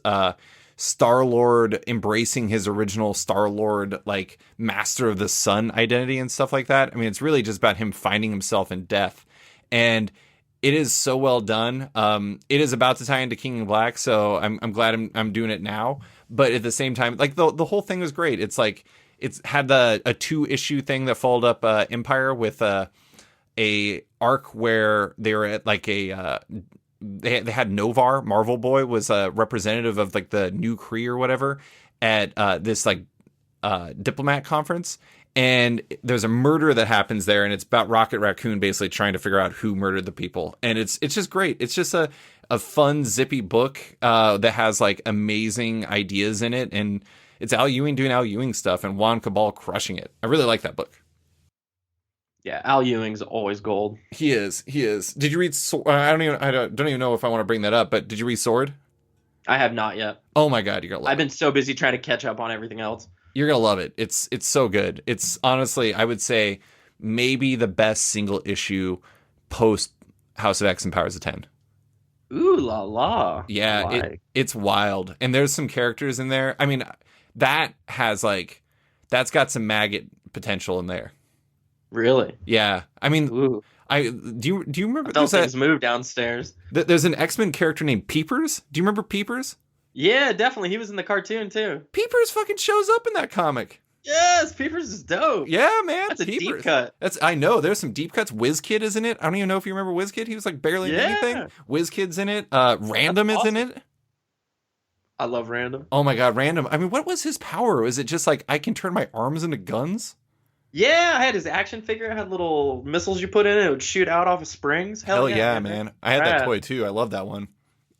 Star-Lord embracing his original Star-Lord, like Master of the Sun identity and stuff like that. I mean, it's really just about him finding himself in death. And it is so well done. It is about to tie into King in Black, so I'm glad I'm doing it now. But at the same time, like the whole thing was great. It's like, it's had a 2-issue thing that followed up Empire with a arc where they were at like they had Novar, Marvel Boy was a representative of like the new Kree or whatever at this like diplomat conference, and there's a murder that happens there, and it's about Rocket Raccoon basically trying to figure out who murdered the people, and it's just great. It's just a fun zippy book that has like amazing ideas in it, and it's Al Ewing doing Al Ewing stuff and Juan Cabal crushing it. I really like that book. Yeah, Al Ewing's always gold. He is. Did you read? I don't even know if I want to bring that up. But did you read Sword? I have not yet. Oh my god, you're gonna love it. I've been so busy trying to catch up on everything else. You're gonna love it. It's so good. It's honestly, I would say, maybe the best single issue post House of X and Powers of 10. Ooh la la. Yeah, it's wild, and there's some characters in there. I mean, that's got some Maggott potential in there. Really? Yeah. I mean, ooh. Do you remember? Don't things move downstairs. There's an X-Men character named Peepers. Do you remember Peepers? Yeah, definitely. He was in the cartoon too. Peepers fucking shows up in that comic. Yes, Peepers is dope. Yeah, man. That's a Peepers. deep cut. I know. There's some deep cuts. WizKid is in it. I don't even know if you remember WizKid. He was like barely in anything. WizKid's in it. Random is in it. I love Random. Oh my god, Random. I mean, what was his power? Was it just like I can turn my arms into guns? Yeah, I had his action figure. I had little missiles you put in it. It would shoot out off of springs. Hell yeah, man. I had that toy too. I love that one.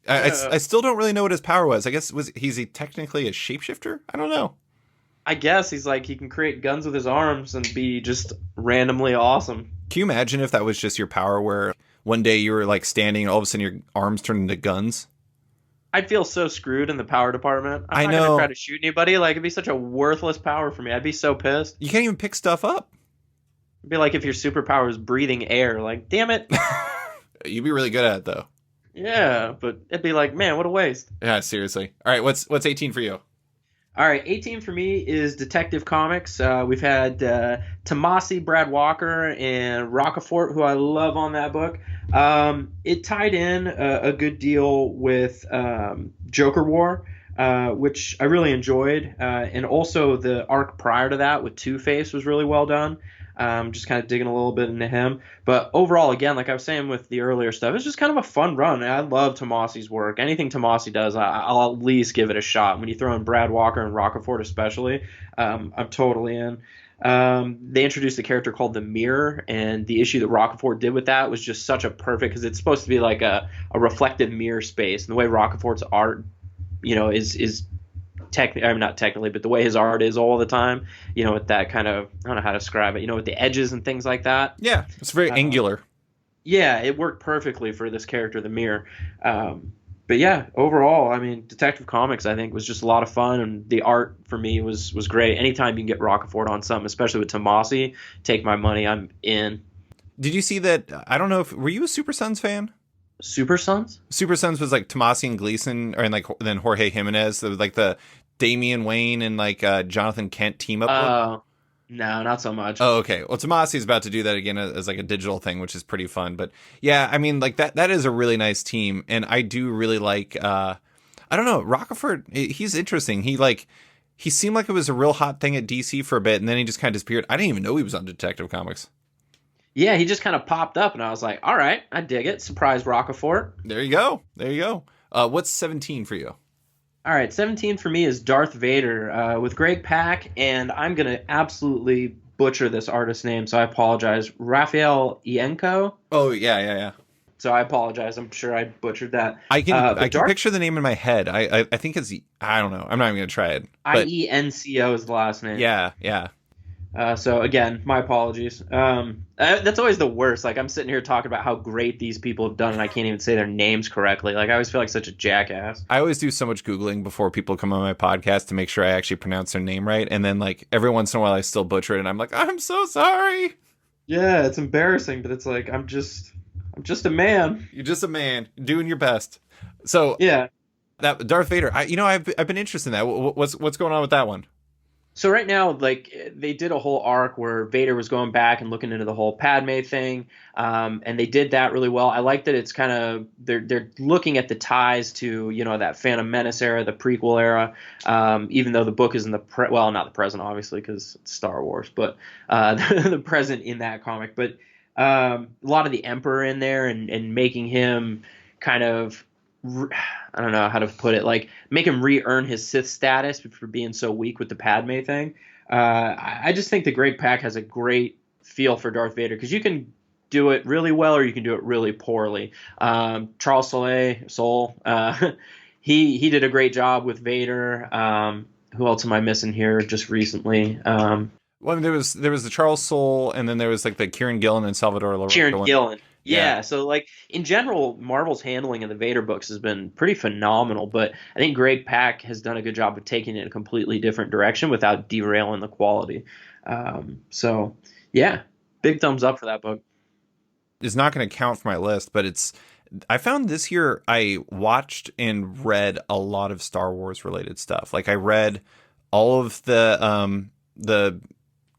I still don't really know what his power was. I guess he's technically a shapeshifter? I don't know. I guess he's like, he can create guns with his arms and be just randomly awesome. Can you imagine if that was just your power where one day you were like standing and all of a sudden your arms turned into guns? I'd feel so screwed in the power department. I'm not gonna try to shoot anybody. Like, it'd be such a worthless power for me. I'd be so pissed. You can't even pick stuff up. It'd be like if your superpower is breathing air. Like, damn it. You'd be really good at it though. Yeah, but it'd be like, man, what a waste. Yeah, seriously. All right, what's 18 for you? All right, 18 for me is Detective Comics. We've had Tomasi, Brad Walker, and Rockefort, who I love on that book. It tied in a good deal with Joker War, which I really enjoyed. And also the arc prior to that with Two-Face was really well done. Just kind of digging a little bit into him. But overall, again, like I was saying with the earlier stuff, it's just kind of a fun run. And I love Tomasi's work. Anything Tomasi does, I'll at least give it a shot. When you throw in Brad Walker and Rockefort especially, I'm totally in. They introduced a character called the Mirror, and the issue that Rockefort did with that was just such a perfect, because it's supposed to be like a reflective mirror space. And the way Rockefort's art, is not technically, but the way his art is all the time, with that kind of, I don't know how to describe it, with the edges and things like that. Yeah, it's very angular. Yeah, it worked perfectly for this character, the Mirror. But yeah, overall, I mean, Detective Comics I think was just a lot of fun, and the art for me was great. Anytime you can get Rocafort on something, especially with Tomasi, take my money, I'm in. Did you see that? I don't know if were you a Super Sons fan? Super Sons? Super Sons was like Tomasi and Gleason, or and like then Jorge Jimenez. It was like the Damian Wayne and like Jonathan Kent team up book. No, not so much. Oh, okay. Well, Tomasi is about to do that again as like a digital thing, which is pretty fun. But yeah, I mean, like that is a really nice team, and I do really like. I don't know, Rocafort. He's interesting. He seemed like it was a real hot thing at DC for a bit, and then he just kind of disappeared. I didn't even know he was on Detective Comics. Yeah, he just kind of popped up, and I was like, all right, I dig it. Surprise Rocafort. There you go. There you go. What's 17 for you? All right, 17 for me is Darth Vader with Greg Pak, and I'm going to absolutely butcher this artist's name, so I apologize. Raphael Ienko. Oh yeah. So I apologize. I'm sure I butchered that. I can picture the name in my head. I think it's I don't know. I'm not even gonna try it. But Ienco is the last name. yeah. So again, my apologies. That's always the worst. Like I'm sitting here talking about how great these people have done, and I can't even say their names correctly. Like I always feel like such a jackass. I always do so much Googling before people come on my podcast to make sure I actually pronounce their name right, and then like every once in a while I still butcher it, and I'm like, I'm so sorry. Yeah, it's embarrassing, but it's like I'm just a man. You're just a man doing your best. So yeah, that Darth Vader. I've been interested in that. What's going on with that one? So right now, like they did a whole arc where Vader was going back and looking into the whole Padme thing, and they did that really well. I like that it's kind of they're looking at the ties to that Phantom Menace era, the prequel era, even though the book is in the not the present obviously because it's Star Wars, but the present in that comic. But a lot of the Emperor in there and making him kind of. I don't know how to put it, like make him re-earn his Sith status for being so weak with the Padme thing. I just think the Greg Pak has a great feel for Darth Vader because you can do it really well or you can do it really poorly. Charles Soule, he did a great job with Vader. Who else am I missing here just recently? Well, I mean, there was the Charles Soule, and then there was like the Kieran Gillen and Salvador LaRocca. Kieran Gillen. Yeah, so like in general, Marvel's handling of the Vader books has been pretty phenomenal, but I think Greg Pak has done a good job of taking it in a completely different direction without derailing the quality. So yeah, big thumbs up for that book. It's not going to count for my list, but I found this year I watched and read a lot of Star Wars related stuff. Like I read all of the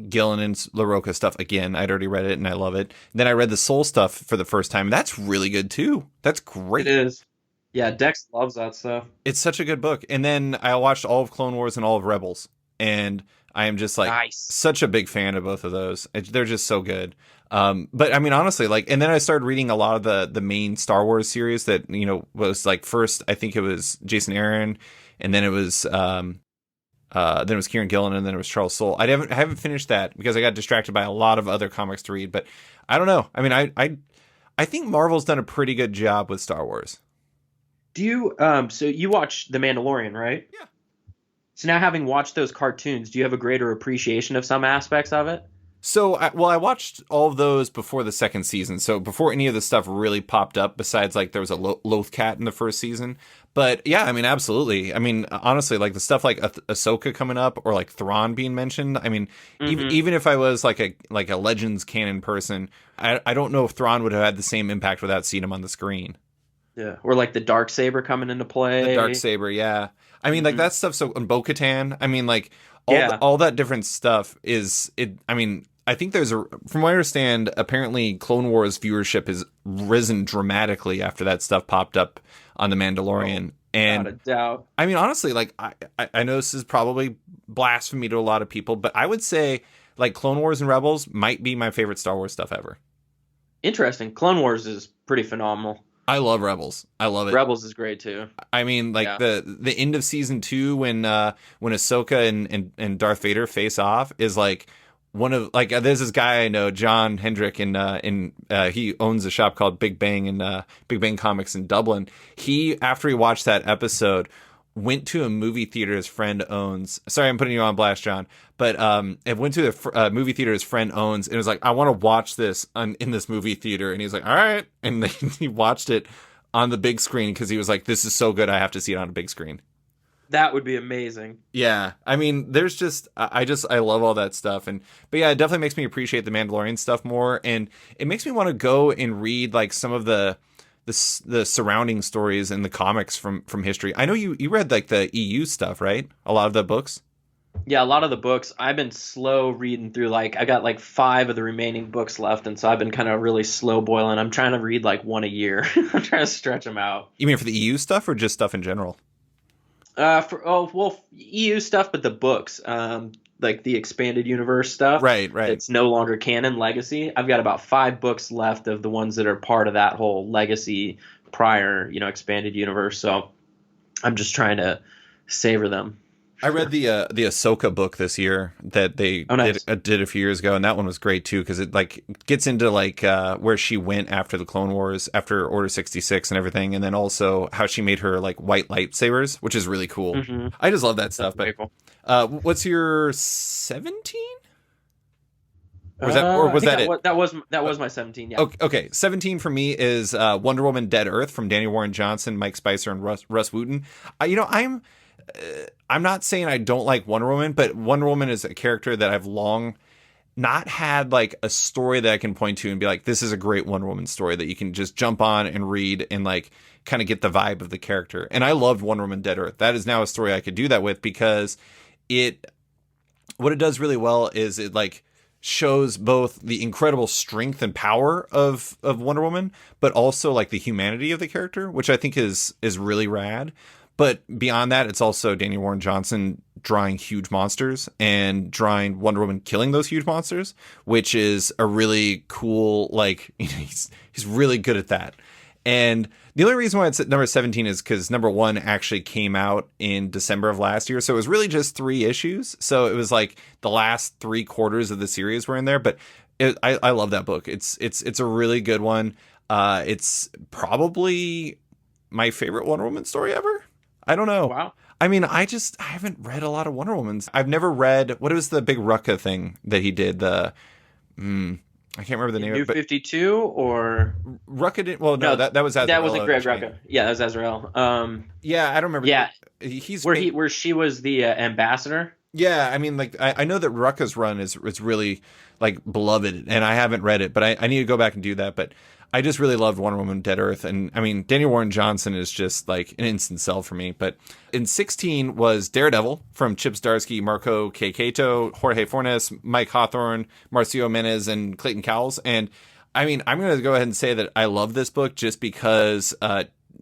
Gillen and LaRocca stuff again. I'd already read it and I love it. And then I read the Soul stuff for the first time. That's really good too. That's great. It is. Yeah, Dex loves that stuff. It's such a good book. And then I watched all of Clone Wars and all of Rebels. And I am just like such a big fan of both of those. They're just so good. But I mean, honestly, like, and then I started reading a lot of the main Star Wars series that, was like first, I think it was Jason Aaron, and then it was Kieran Gillen, and then it was Charles Soule. I haven't finished that because I got distracted by a lot of other comics to read. But I don't know. I mean, I think Marvel's done a pretty good job with Star Wars. Do you so you watch The Mandalorian, right? Yeah. So now having watched those cartoons, do you have a greater appreciation of some aspects of it? So, I watched all of those before the second season. So before any of the stuff really popped up, besides like there was a Lothcat in the first season. But yeah, I mean, absolutely. I mean, honestly, like the stuff like Ahsoka coming up or like Thrawn being mentioned. I mean, even if I was like a Legends canon person, I don't know if Thrawn would have had the same impact without seeing him on the screen. Yeah, or like the Darksaber coming into play. The Darksaber, yeah. I mean, like that stuff. So on Bo-Katan, I mean, like Yeah. all that different stuff is it. I mean, I think from what I understand, apparently Clone Wars viewership has risen dramatically after that stuff popped up on The Mandalorian. And without a doubt. I mean, honestly, like I know this is probably blasphemy to a lot of people, but I would say like Clone Wars and Rebels might be my favorite Star Wars stuff ever. Interesting. Clone Wars is pretty phenomenal. I love Rebels. I love it. Rebels is great too. I mean, like the end of season 2 when Ahsoka and Darth Vader face off is like one of like there's this guy I know, John Hendrick, and he owns a shop called Big Bang and Big Bang Comics in Dublin. He, after he watched that episode, went to a movie theater his friend owns. Sorry, I'm putting you on blast, John, but it went to a movie theater his friend owns, and was like, I want to watch this in this movie theater, and he's like, all right, and then he watched it on the big screen because he was like, "This is so good, I have to see it on a big screen." That would be amazing. Yeah, I mean, there's just I love all that stuff, but yeah, it definitely makes me appreciate the Mandalorian stuff more, and it makes me want to go and read like some of the surrounding stories in the comics from history. I know you read like the EU stuff, right? A lot of the books. Yeah, a lot of the books I've been slow reading through. Like I got like 5 of the remaining books left, and so I've been kind of really slow boiling. I'm trying to read like one a year. I'm trying to stretch them out. You mean for the EU stuff or just stuff in general? EU stuff, but the books, like the expanded universe stuff, Right. it's no longer canon legacy. I've got about 5 books left of the ones that are part of that whole legacy prior, expanded universe. So I'm just trying to savor them. I read the Ahsoka book this year that they did a few years ago, and that one was great too because it like gets into like where she went after the Clone Wars, after Order 66 and everything, and then also how she made her like white lightsabers, which is really cool. Mm-hmm. I just love that stuff. That's But what's your 17? Was that it? That was my 17. Yeah. Okay. 17 for me is Wonder Woman: Dead Earth from Danny Warren Johnson, Mike Spicer, and Russ Wooten. I'm not saying I don't like Wonder Woman, but Wonder Woman is a character that I've long not had like a story that I can point to and be like, this is a great Wonder Woman story that you can just jump on and read and like kind of get the vibe of the character. And I loved Wonder Woman: Dead Earth. That is now a story I could do that with because what it does really well is it like shows both the incredible strength and power of Wonder Woman, but also like the humanity of the character, which I think is really rad. But beyond that, it's also Daniel Warren Johnson drawing huge monsters and drawing Wonder Woman killing those huge monsters, which is a really cool, like, he's really good at that. And the only reason why it's at number 17 is because number 1 actually came out in December of last year. So it was really just 3 issues. So it was like the last 3/4 of the series were in there. But I love that book. It's a really good one. It's probably my favorite Wonder Woman story ever. I don't know. Wow. I mean, I haven't read a lot of Wonder Womans. I've never read, what was the big Rucka thing that he did? I can't remember the name of it. New 52 or Rucka did, well, no, that was Azrael. That wasn't Greg Rucka. Yeah, that was Azrael. Yeah, I don't remember. Yeah. He's where she was the ambassador. Yeah, I mean, like I know that Rucka's run is really like beloved, and I haven't read it, but I need to go back and do that. But I just really loved Wonder Woman: Dead Earth, and I mean, Daniel Warren Johnson is just like an instant sell for me. But in 16 was Daredevil from Chip Zdarsky, Marco K. Cato, Jorge Fornes, Mike Hawthorne, Marcio Menez, and Clayton Cowles. And I mean, I'm going to go ahead and say that I love this book just because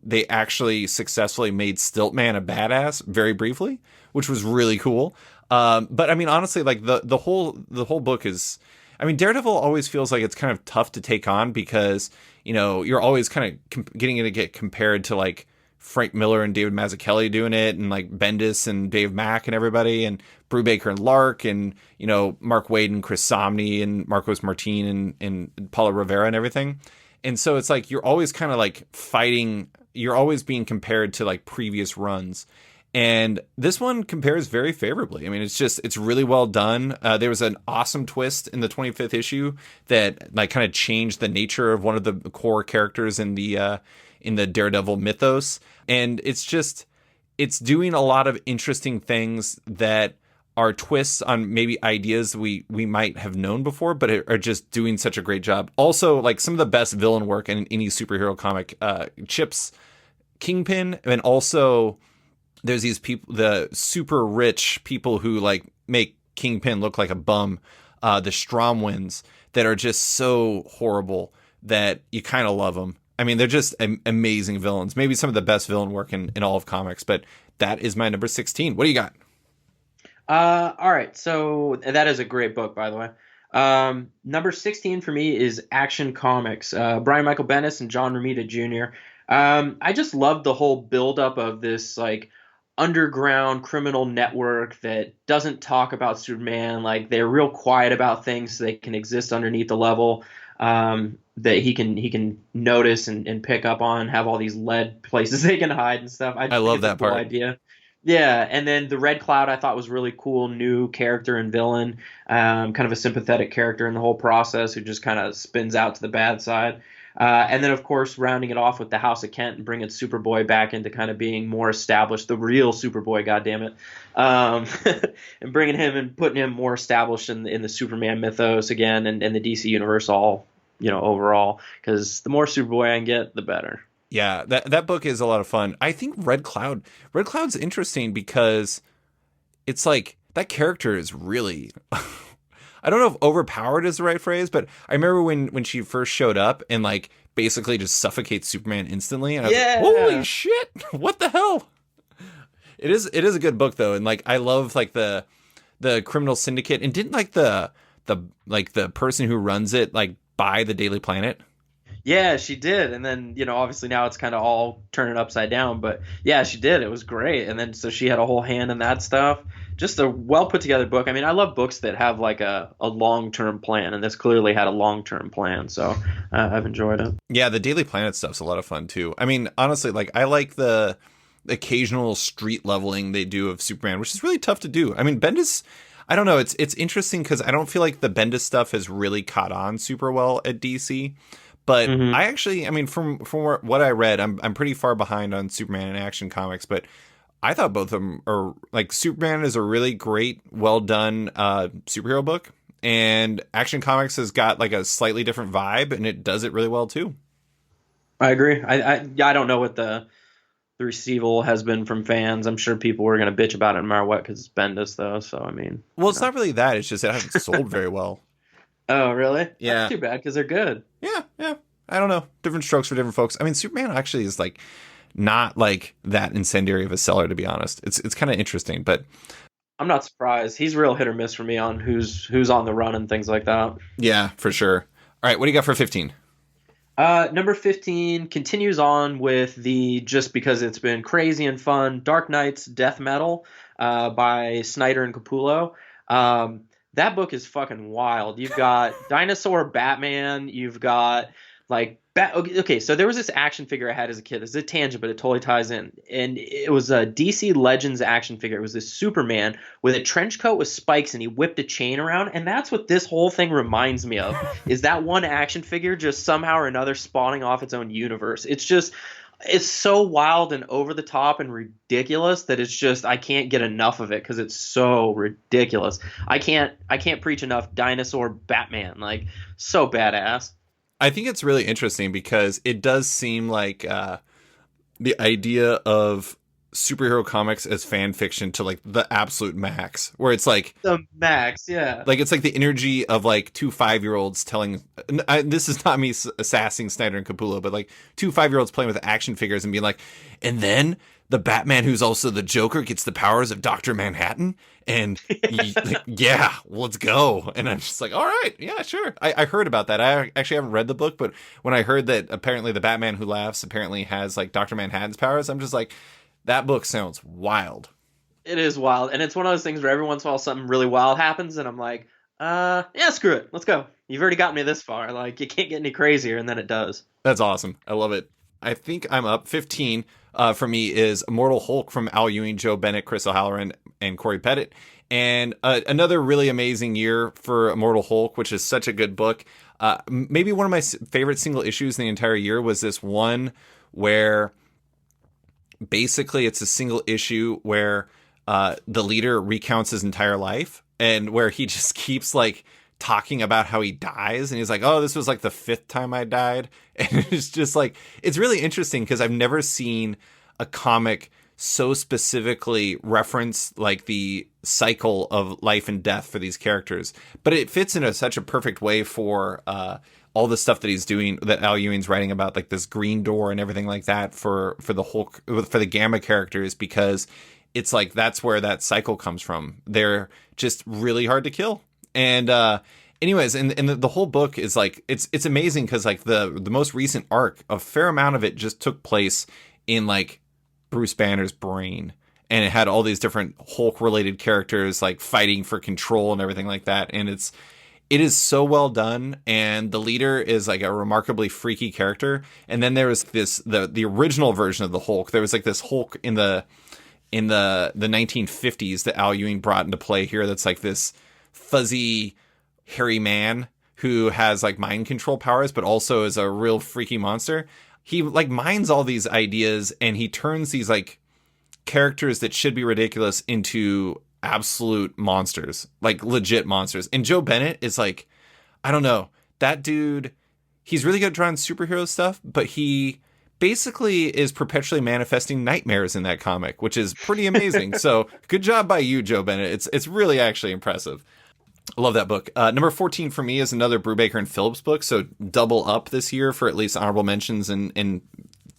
they actually successfully made Stiltman a badass very briefly, which was really cool. But I mean, honestly, like the whole book is, I mean, Daredevil always feels like it's kind of tough to take on because, you're always kind of getting to get compared to like Frank Miller and David Mazzucchelli doing it, and like Bendis and Dave Mack and everybody, and Brubaker and Lark, and, Mark Waid and Chris Samnee and Marcos Martin and Paulo Rivera and everything. And so it's like, you're always kind of like fighting, you're always being compared to like previous runs. And this one compares very favorably. I mean, it's really well done. There was an awesome twist in the 25th issue that like kind of changed the nature of one of the core characters in the Daredevil mythos. And it's doing a lot of interesting things that are twists on maybe ideas we might have known before, but are just doing such a great job. Also, like some of the best villain work in any superhero comic, Chip's Kingpin, and also there's these people, the super rich people who like make Kingpin look like a bum, the Stromwinds, that are just so horrible that you kind of love them. I mean, they're just amazing villains. Maybe some of the best villain work in all of comics, but that is my number 16. What do you got? All right. So that is a great book, by the way. Number 16 for me is Action Comics. Brian Michael Bendis and John Romita Jr. I just love the whole buildup of this like underground criminal network that doesn't talk about Superman. Like they're real quiet about things so they can exist underneath the level that he can notice and pick up on, have all these lead places they can hide and stuff. I love that cool part. Idea. Yeah, and then the Red Cloud I thought was really cool, new character and villain, kind of a sympathetic character in the whole process who just kind of spins out to the bad side. And then, of course, rounding it off with the House of Kent and bringing Superboy back into kind of being more established, the real Superboy, goddammit, and bringing him and putting him more established in the Superman mythos again and the DC universe all, overall. Because the more Superboy I can get, the better. Yeah, that book is a lot of fun. I think Red Cloud's interesting because it's like that character is really I don't know if overpowered is the right phrase, but I remember when she first showed up and like basically just suffocates Superman instantly, and I was like, holy shit, what the hell? It is a good book though, and like I love like the criminal syndicate, and didn't like the person who runs it like buy the Daily Planet? Yeah, she did. And then, obviously now it's kind of all turning upside down. But yeah, she did. It was great. And then so she had a whole hand in that stuff. Just a well put together book. I mean, I love books that have like a long term plan. And this clearly had a long term plan. So I've enjoyed it. Yeah, the Daily Planet stuff's a lot of fun too. I mean, honestly, like I like the occasional street leveling they do of Superman, which is really tough to do. I mean, Bendis, I don't know. It's interesting because I don't feel like the Bendis stuff has really caught on super well at DC. But I actually, I mean, from what I read, I'm pretty far behind on Superman and Action Comics, but I thought both of them are like Superman is a really great, well done superhero book, and Action Comics has got like a slightly different vibe, and it does it really well too. I agree. I don't know what the receival has been from fans. I'm sure people were going to bitch about it no matter what because it's Bendis though. So I mean, well, it's not really that. It's just it hasn't sold very well. Oh, really? Yeah. That's too bad because they're good. Yeah. I don't know. Different strokes for different folks. I mean, Superman actually is like not like that incendiary of a seller, to be honest. It's kind of interesting, but I'm not surprised. He's real hit or miss for me on who's on the run and things like that. Yeah, for sure. All right, what do you got for 15? Number 15 continues on with the just because it's been crazy and fun Dark Knight's Death Metal by Snyder and Capullo. That book is fucking wild. You've got Dinosaur Batman. You've got like okay, so there was this action figure I had as a kid. This is a tangent, but it totally ties in. And it was a DC Legends action figure. It was this Superman with a trench coat with spikes, and he whipped a chain around. And that's what this whole thing reminds me of, is that one action figure just somehow or another spawning off its own universe. It's so wild and over the top and ridiculous that it's just I can't get enough of it because it's so ridiculous. I can't preach enough Dinosaur Batman, like so badass. I think it's really interesting because it does seem like the idea of superhero comics as fan fiction to like the absolute max, where it's like the max, yeah. Like it's like the energy of like two 5-year-olds telling. This is not me sassing Snyder and Capullo, but like two 5-year-olds playing with action figures and being like, and then the Batman who's also the Joker gets the powers of Dr. Manhattan, and yeah, let's go. And I'm just like, all right, yeah, sure. I heard about that. I actually haven't read the book, but when I heard that apparently the Batman who laughs apparently has like Dr. Manhattan's powers, I'm just like, that book sounds wild. It is wild, and it's one of those things where every once in a while something really wild happens, and I'm like, yeah, screw it, let's go. You've already got me this far. Like, you can't get any crazier, and then it does. That's awesome. I love it. I think I'm up. 15 for me is Immortal Hulk from Al Ewing, Joe Bennett, Chris O'Halloran, and Corey Pettit. And another really amazing year for Immortal Hulk, which is such a good book. Maybe one of my favorite single issues in the entire year was this one where basically it's a single issue where the leader recounts his entire life, and where he just keeps like talking about how he dies, and he's like, oh, this was like the 5th time I died. And it's just like, it's really interesting because I've never seen a comic so specifically reference like the cycle of life and death for these characters, but it fits in such a perfect way for all the stuff that he's doing, that Al Ewing's writing about, like this Green Door and everything like that for the Hulk, for the Gamma characters, because it's like that's where that cycle comes from. They're just really hard to kill. And anyways, and the whole book is like, it's amazing because like the most recent arc, a fair amount of it just took place in like Bruce Banner's brain, and it had all these different Hulk related characters like fighting for control and everything like that. And it is so well done, and the leader is like a remarkably freaky character. And then there was the original version of the Hulk. There was like this Hulk in the 1950s that Al Ewing brought into play here. That's like this fuzzy, hairy man who has like mind control powers, but also is a real freaky monster. He like mines all these ideas and he turns these like characters that should be ridiculous into absolute monsters, like legit monsters. And Joe Bennett is like, I don't know, that dude, he's really good at drawing superhero stuff, but he basically is perpetually manifesting nightmares in that comic, which is pretty amazing. So good job by you, Joe Bennett. It's really actually impressive. I love that book. Number 14 for me is another Brubaker and Phillips book. So double up this year for at least honorable mentions and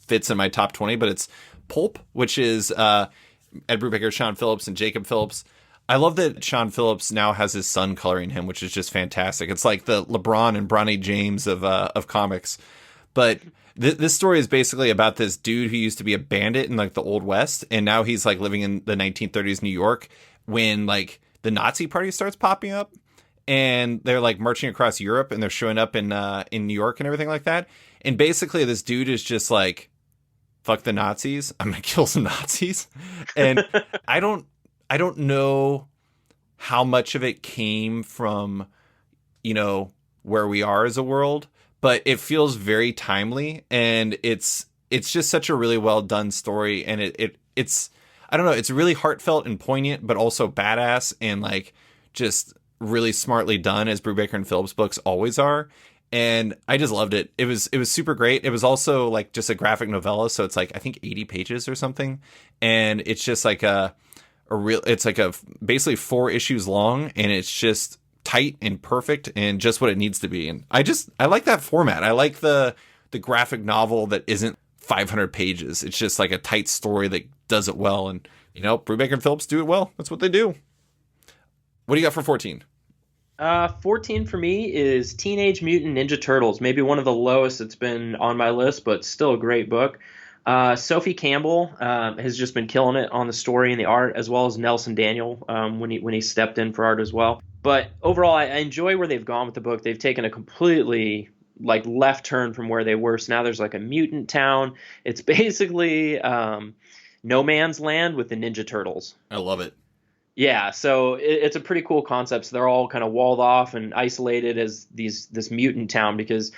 fits in my top 20. But it's Pulp, which is Ed Brubaker, Sean Phillips, and Jacob Phillips. I love that Sean Phillips now has his son coloring him, which is just fantastic. It's like the LeBron and Bronny James of comics. But this story is basically about this dude who used to be a bandit in like the Old West, and now he's like living in the 1930s New York when like the Nazi Party starts popping up, and they're like marching across Europe, and they're showing up in New York and everything like that. And basically, this dude is just like, "Fuck the Nazis! I'm gonna kill some Nazis." And I don't know how much of it came from, where we are as a world, but it feels very timely, and it's just such a really well done story, and it's I don't know, it's really heartfelt and poignant, but also badass and like just really smartly done, as Brubaker and Phillips books always are. And I just loved it. It was super great. It was also like just a graphic novella, so it's like I think 80 pages or something, and it's just like it's like basically 4 issues long, and it's just tight and perfect and just what it needs to be. And I like that format. I like the graphic novel that isn't 500 pages. It's just like a tight story that does it well. And, Brubaker and Phillips do it well. That's what they do. What do you got for 14? 14 for me is Teenage Mutant Ninja Turtles. Maybe one of the lowest it's been on my list, but still a great book. Sophie Campbell has just been killing it on the story and the art, as well as Nelson Daniel when he stepped in for art as well. But overall, I enjoy where they've gone with the book. They've taken a completely like left turn from where they were. So now there's like a mutant town. It's basically no man's land with the Ninja Turtles. I love it. Yeah, so it's a pretty cool concept. So they're all kind of walled off and isolated as this mutant town because,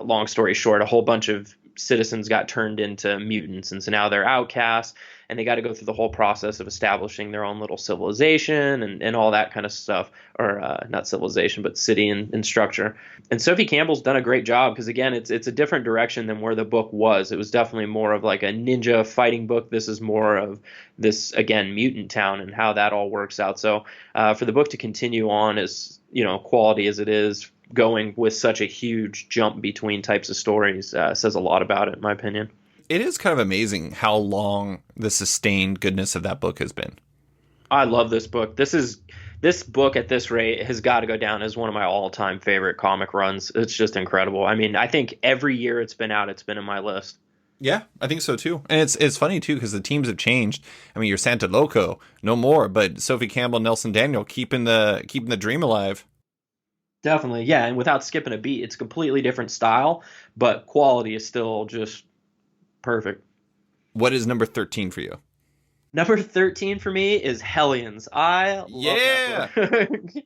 long story short, a whole bunch of citizens got turned into mutants, and so now they're outcasts, and they got to go through the whole process of establishing their own little civilization and all that kind of stuff, or not civilization, but city and structure. And Sophie Campbell's done a great job because, again, it's a different direction than where the book was. It was definitely more of like a ninja fighting book. This is more of this, again, mutant town and how that all works out. So for the book to continue on as, quality as it is, going with such a huge jump between types of stories says a lot about it, in my opinion. It is kind of amazing how long the sustained goodness of that book has been. I love this book. This book at this rate has got to go down as one of my all-time favorite comic runs. It's just incredible. I mean, I think every year it's been out, it's been in my list. Yeah, I think so too. And it's funny too because the teams have changed. I mean, your Santa Loco, no more, but Sophie Campbell, Nelson Daniel keeping the dream alive. Definitely, yeah, and without skipping a beat, it's a completely different style, but quality is still just perfect. What is number 13 for you? Number 13 for me is Hellions. I love that book.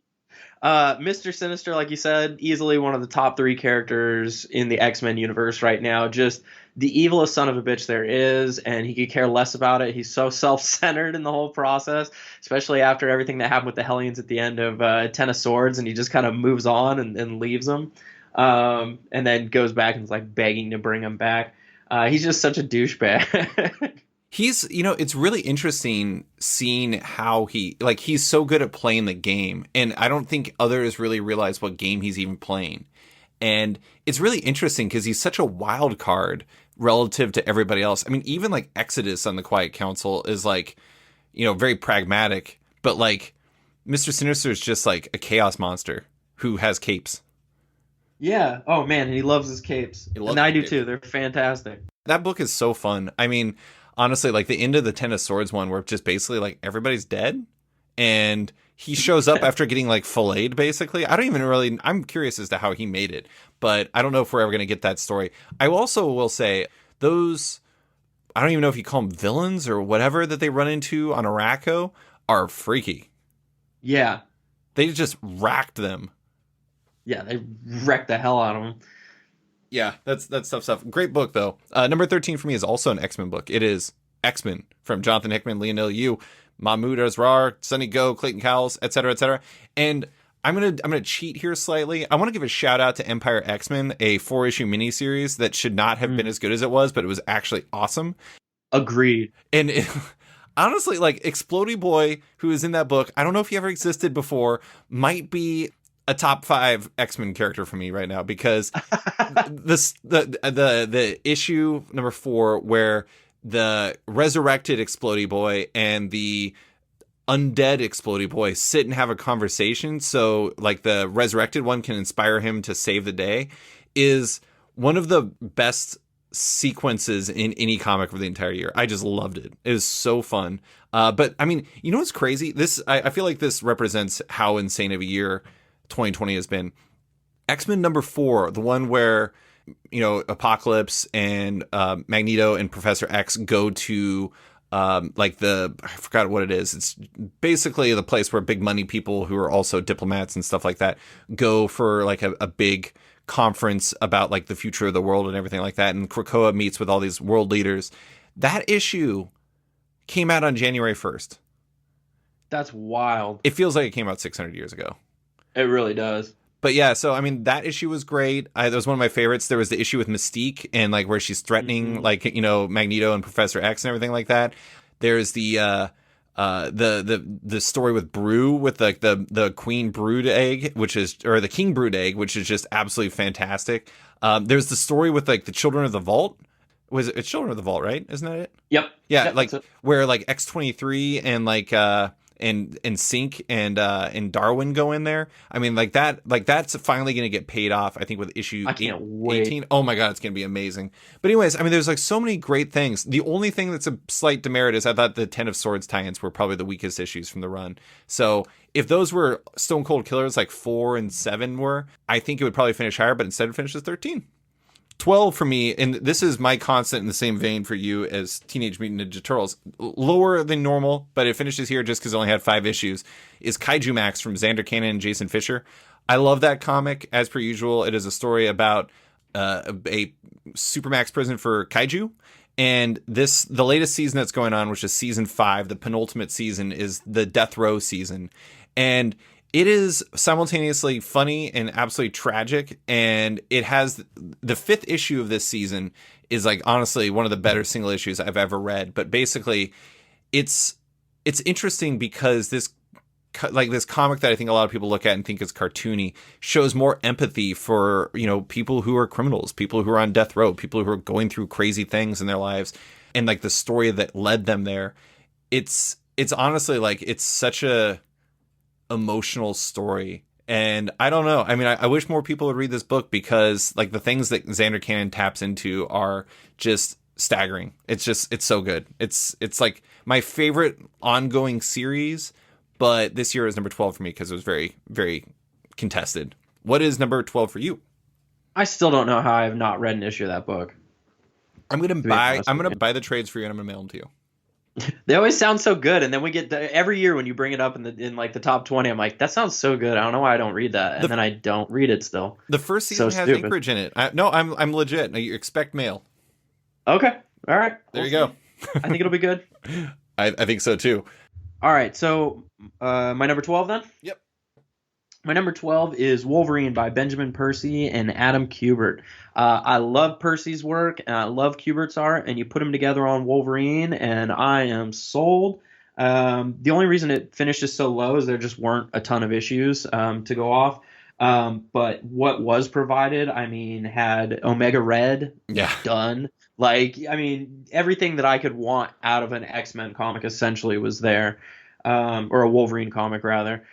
Mr. Sinister, like you said, easily one of the top 3 characters in the X-Men universe right now. Just the evilest son of a bitch there is, and he could care less about it. He's so self-centered in the whole process, especially after everything that happened with the Hellions at the end of Ten of Swords, and he just kind of moves on and leaves them, and then goes back and is like begging to bring him back. He's just such a douchebag. It's really interesting seeing how he's so good at playing the game, and I don't think others really realize what game he's even playing. And it's really interesting because he's such a wild card relative to everybody else. I mean, even like Exodus on the Quiet Council is like, very pragmatic, but like Mr. Sinister is just like a chaos monster who has capes. Yeah. Oh man, and he loves his capes. And I do too. They're fantastic. That book is so fun. I mean, honestly, like the end of the Ten of Swords one where just basically like everybody's dead and he shows up after getting like filleted basically. I'm curious as to how he made it, but I don't know if we're ever going to get that story. I also will say those, I don't even know if you call them villains or whatever that they run into on Araco are freaky. Yeah. They just racked them. Yeah, they wrecked the hell out of him. Yeah, that's tough stuff. Great book though. Number 13 for me is also an X-Men book. It is X-Men from Jonathan Hickman, Lionel Yu, Mahmoud Asrar, Sonny Go, Clayton Cowles, etc., etc. And I'm gonna cheat here slightly. I want to give a shout out to Empire X-Men, a 4-issue miniseries that should not have been as good as it was, but it was actually awesome. Agreed. And honestly, like Explodey Boy, who is in that book, I don't know if he ever existed before, might be a top 5 X-Men character for me right now, because the issue number 4 where the resurrected Explodey Boy and the undead Explodey Boy sit and have a conversation, so like the resurrected one can inspire him to save the day, is one of the best sequences in any comic for the entire year. I just loved it. It was so fun. But I mean, you know what's crazy? I feel like this represents how insane of a year 2020 has been. X-Men number 4, the one where, you know, Apocalypse and Magneto and Professor X go to I forgot what it is. It's basically the place where big money people who are also diplomats and stuff like that go for like a big conference about like the future of the world and everything like that. And Krakoa meets with all these world leaders. That issue came out on January 1st. That's wild. It feels like it came out 600 years ago. It really does. But yeah, so I mean, that issue was great. That was one of my favorites. There was the issue with Mystique and like where she's threatening, like, you know, Magneto and Professor X and everything like that. There's the story with Brew with like the Queen Brood egg, or the King Brood egg, which is just absolutely fantastic. There's the story with like the Children of the Vault. It's Children of the Vault, right? Isn't that it? Yep. Yeah, yep, like where like X-23 and like and Sync and Darwin go in there. I mean, like that's finally going to get paid off, I think, with issue 18. Oh my god, it's going to be amazing. But anyways, I mean, there's like so many great things. The only thing that's a slight demerit is I thought the Ten of Swords tie-ins were probably the weakest issues from the run. So if those were Stone Cold Killers like 4 and 7 were, I think it would probably finish higher, but instead it finishes 13. 12 for me, and this is my constant in the same vein for you as Teenage Mutant Ninja Turtles, lower than normal, but it finishes here just because it only had 5 issues, is Kaiju Max from Xander Cannon and Jason Fisher. I love that comic, as per usual. It is a story about a Supermax prison for kaiju, and the latest season that's going on, which is season 5, the penultimate season, is the Death Row season, and it is simultaneously funny and absolutely tragic, and it has the 5th issue of this season is like honestly one of the better single issues I've ever read. But basically, it's interesting because this comic that I think a lot of people look at and think is cartoony shows more empathy for, you know, people who are criminals, people who are on death row, people who are going through crazy things in their lives, and like the story that led them there. It's honestly like it's such a emotional story, and I don't know, I mean, I wish more people would read this book, because like the things that Xander Cannon taps into are just staggering. It's so good. It's like my favorite ongoing series, but this year is number 12 for me because it was very, very contested. What is number 12 for you? I still don't know how I have not read an issue of that book. I'm gonna buy the trades for you, and I'm gonna mail them to you. They always sound so good, and then we get every year when you bring it up in like the top 20, I'm like, that sounds so good. I don't know why I don't read that, and then I don't read it still. The first season has Anchorage in it. I'm legit. You expect mail. Okay, all right. There you go. I think it'll be good. I think so too. All right, so my number 12 then. Yep. My number 12 is Wolverine by Benjamin Percy and Adam Kubert. I love Percy's work, and I love Kubert's art, and you put them together on Wolverine, and I am sold. The only reason it finishes so low is there just weren't a ton of issues to go off. But what was provided, I mean, had Omega Red done. Like, I mean, everything that I could want out of an X-Men comic essentially was there, or a Wolverine comic, rather.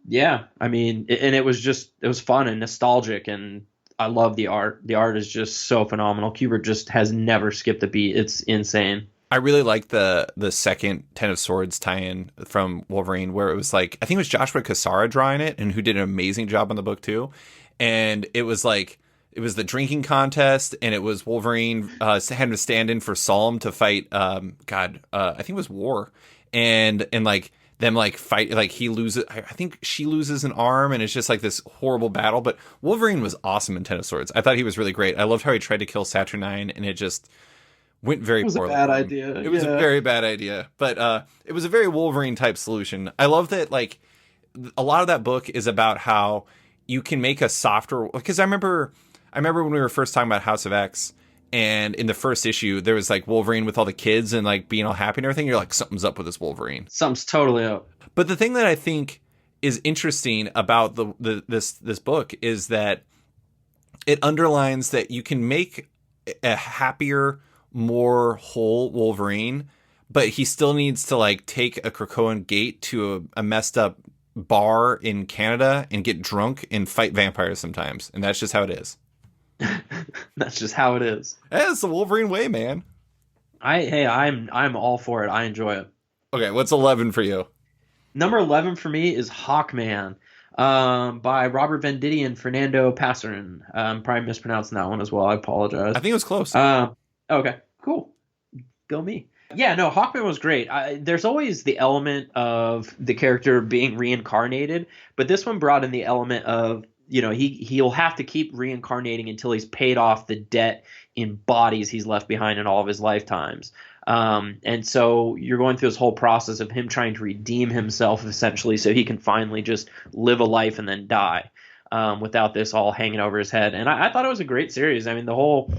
Yeah, I mean, it was fun and nostalgic, and I love the art. The art is just so phenomenal. Kubert just has never skipped a beat. It's insane. I really like the second Ten of Swords tie-in from Wolverine, where it was like, I think it was Joshua Cassara drawing it, and who did an amazing job on the book too. And it was like, it was the drinking contest, and it was Wolverine having to stand in for Solom to fight, I think it was War, and like them like fight, like he loses, I think she loses an arm, and it's just like this horrible battle. But Wolverine was awesome in Ten of Swords. I thought he was really great. I loved how he tried to kill Saturnine, and it just went very poorly. It was a bad idea. It was a very bad idea, but it was a very Wolverine type solution. I love that, like, a lot of that book is about how you can make a softer, because I remember when we were first talking about House of X, and in the first issue there was like Wolverine with all the kids and like being all happy and everything. You're like, something's up with this Wolverine. Something's totally up. But the thing that I think is interesting about this book is that it underlines that you can make a happier, more whole Wolverine, but he still needs to like take a Krakoan gate to a messed up bar in Canada and get drunk and fight vampires sometimes, and that's just how it is. That's just how it is. It's the Wolverine way, man. I'm all for it. I enjoy it. Okay, what's 11 for you? Number 11 for me is Hawkman, by Robert Venditti and Fernando Passarin. Probably mispronouncing that one as well. I apologize. I think it was close. Okay, cool. Go me. Yeah, no, Hawkman was great. There's always the element of the character being reincarnated, but this one brought in the element of, you know, he'll have to keep reincarnating until he's paid off the debt in bodies he's left behind in all of his lifetimes. And so you're going through this whole process of him trying to redeem himself, essentially, so he can finally just live a life and then die, without this all hanging over his head. And I thought it was a great series. I mean, the whole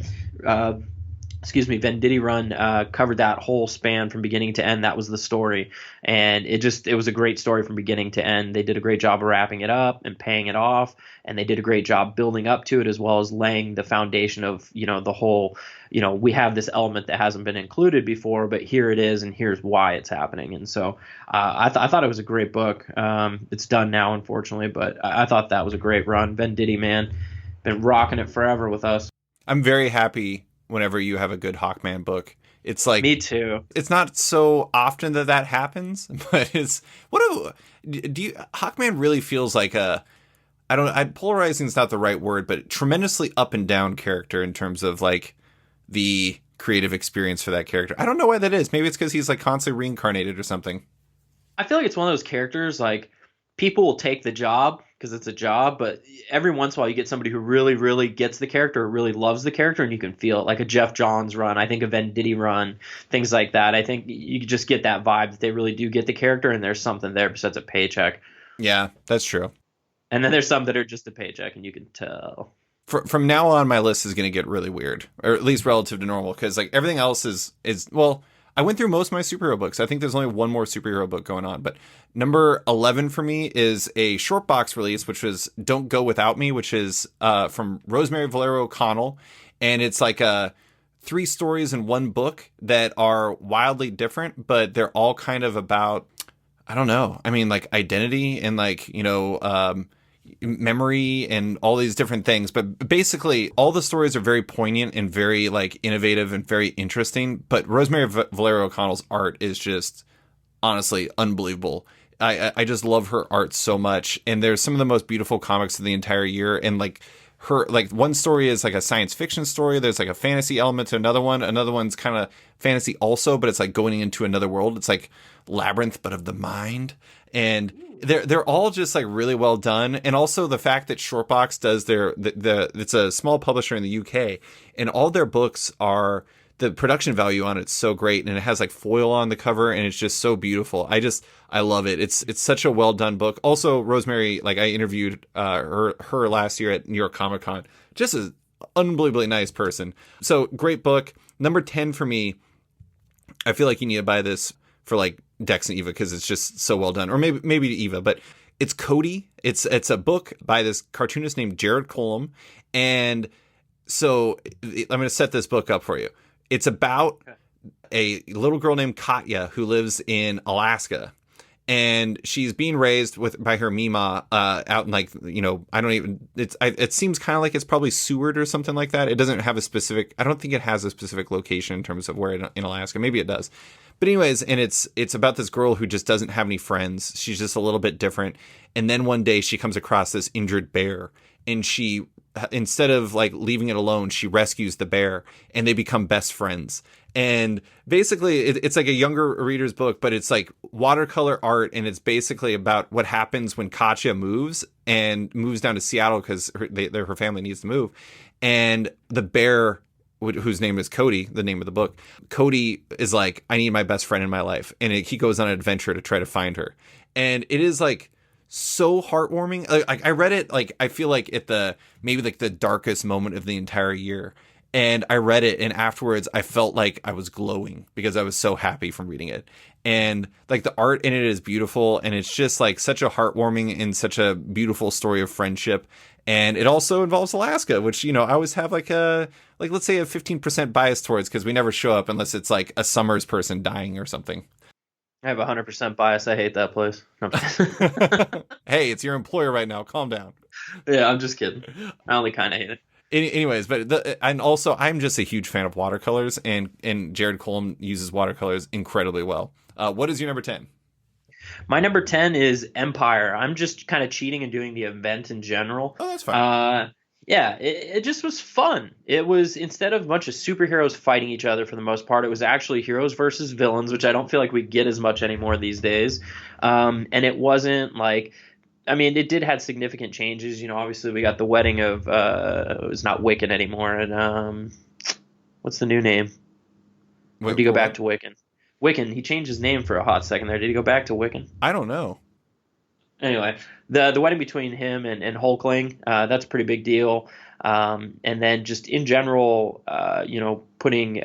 Venditti run covered that whole span from beginning to end. That was the story, and it was a great story from beginning to end. They did a great job of wrapping it up and paying it off, and they did a great job building up to it, as well as laying the foundation of, you know, the whole, you know, we have this element that hasn't been included before, but here it is, and here's why it's happening. And so I thought it was a great book. It's done now, unfortunately, but I thought that was a great run. Venditti, man, been rocking it forever with us. I'm very happy whenever you have a good Hawkman book. It's like, me too. It's not so often that happens, but it's Hawkman really feels like polarizing is not the right word, but tremendously up and down character in terms of like the creative experience for that character. I don't know why that is. Maybe it's because he's like constantly reincarnated or something. I feel like it's one of those characters, like, people will take the job because it's a job, but every once in a while you get somebody who really, really gets the character, or really loves the character, and you can feel it. Like a Jeff Johns run, I think a Venditti run, things like that. I think you just get that vibe that they really do get the character, and there's something there besides a paycheck. Yeah, that's true. And then there's some that are just a paycheck, and you can tell. From now on, my list is going to get really weird, or at least relative to normal, because like everything else is well, I went through most of my superhero books. I think there's only one more superhero book going on. But number 11 for me is a short box release, which was Don't Go Without Me, which is from Rosemary Valero O'Connell. And it's like 3 stories in one book that are wildly different, but they're all kind of about, I don't know. I mean, like identity and like, you know, memory and all these different things, but basically all the stories are very poignant and very like innovative and very interesting. But Rosemary Valero O'Connell's art is just honestly unbelievable. I just love her art so much, and there's some of the most beautiful comics of the entire year. And like her, like one story is like a science fiction story, there's like a fantasy element to another one's kind of fantasy also, but it's like going into another world. It's like Labyrinth but of the mind, and they're all just like really well done. And also the fact that Shortbox does it's a small publisher in the UK, and all their books are, the production value on it's so great, and it has like foil on the cover, and it's just so beautiful. I love it. It's such a well done book. Also, Rosemary, like I interviewed her last year at New York Comic Con, just an unbelievably nice person. So great book. Number 10 for me, I feel like you need to buy this for like Dex and Eva because it's just so well done, or maybe to Eva, but it's Cody. It's a book by this cartoonist named Jared Colum, and so I'm going to set this book up for you. It's about a little girl named Katya who lives in Alaska, and she's being raised by her Mima out in like, you know, it seems kind of like it's probably Seward or something like that. It doesn't have I don't think it has a specific location in terms of where in Alaska. Maybe it does. But anyways, and it's about this girl who just doesn't have any friends. She's just a little bit different. And then one day she comes across this injured bear, and she, instead of like leaving it alone, she rescues the bear and they become best friends. And basically it's like a younger reader's book, but it's like watercolor art. And it's basically about what happens when Katya moves down to Seattle because her family needs to move. And the bear, whose name is Cody, the name of the book, Cody is like, I need my best friend in my life. And he goes on an adventure to try to find her. And it is like so heartwarming. I read it, like, I feel like at maybe like the darkest moment of the entire year. And I read it, and afterwards I felt like I was glowing because I was so happy from reading it. And like the art in it is beautiful, and it's just like such a heartwarming and such a beautiful story of friendship. And it also involves Alaska, which, I always have like let's say a 15% bias towards, because we never show up unless it's like a Summers person dying or something. I have 100% bias. I hate that place. Hey, it's your employer right now. Calm down. Yeah, I'm just kidding. I only kind of hate it. Anyways, and also I'm just a huge fan of watercolors, and Jared Cullum uses watercolors incredibly well. What is your number 10? My number 10 is Empire. I'm just kind of cheating and doing the event in general. Oh, that's fine. Yeah, it just was fun. It was, instead of a bunch of superheroes fighting each other for the most part, it was actually heroes versus villains, which I don't feel like we get as much anymore these days. And it wasn't like, I mean, it did have significant changes. Obviously we got the wedding of, it was not Wiccan anymore. And what's the new name? Or did he go back to Wiccan? Wiccan, he changed his name for a hot second there. Did he go back to Wiccan? I don't know. Anyway, the wedding between him and Hulkling, that's a pretty big deal. And then just in general, putting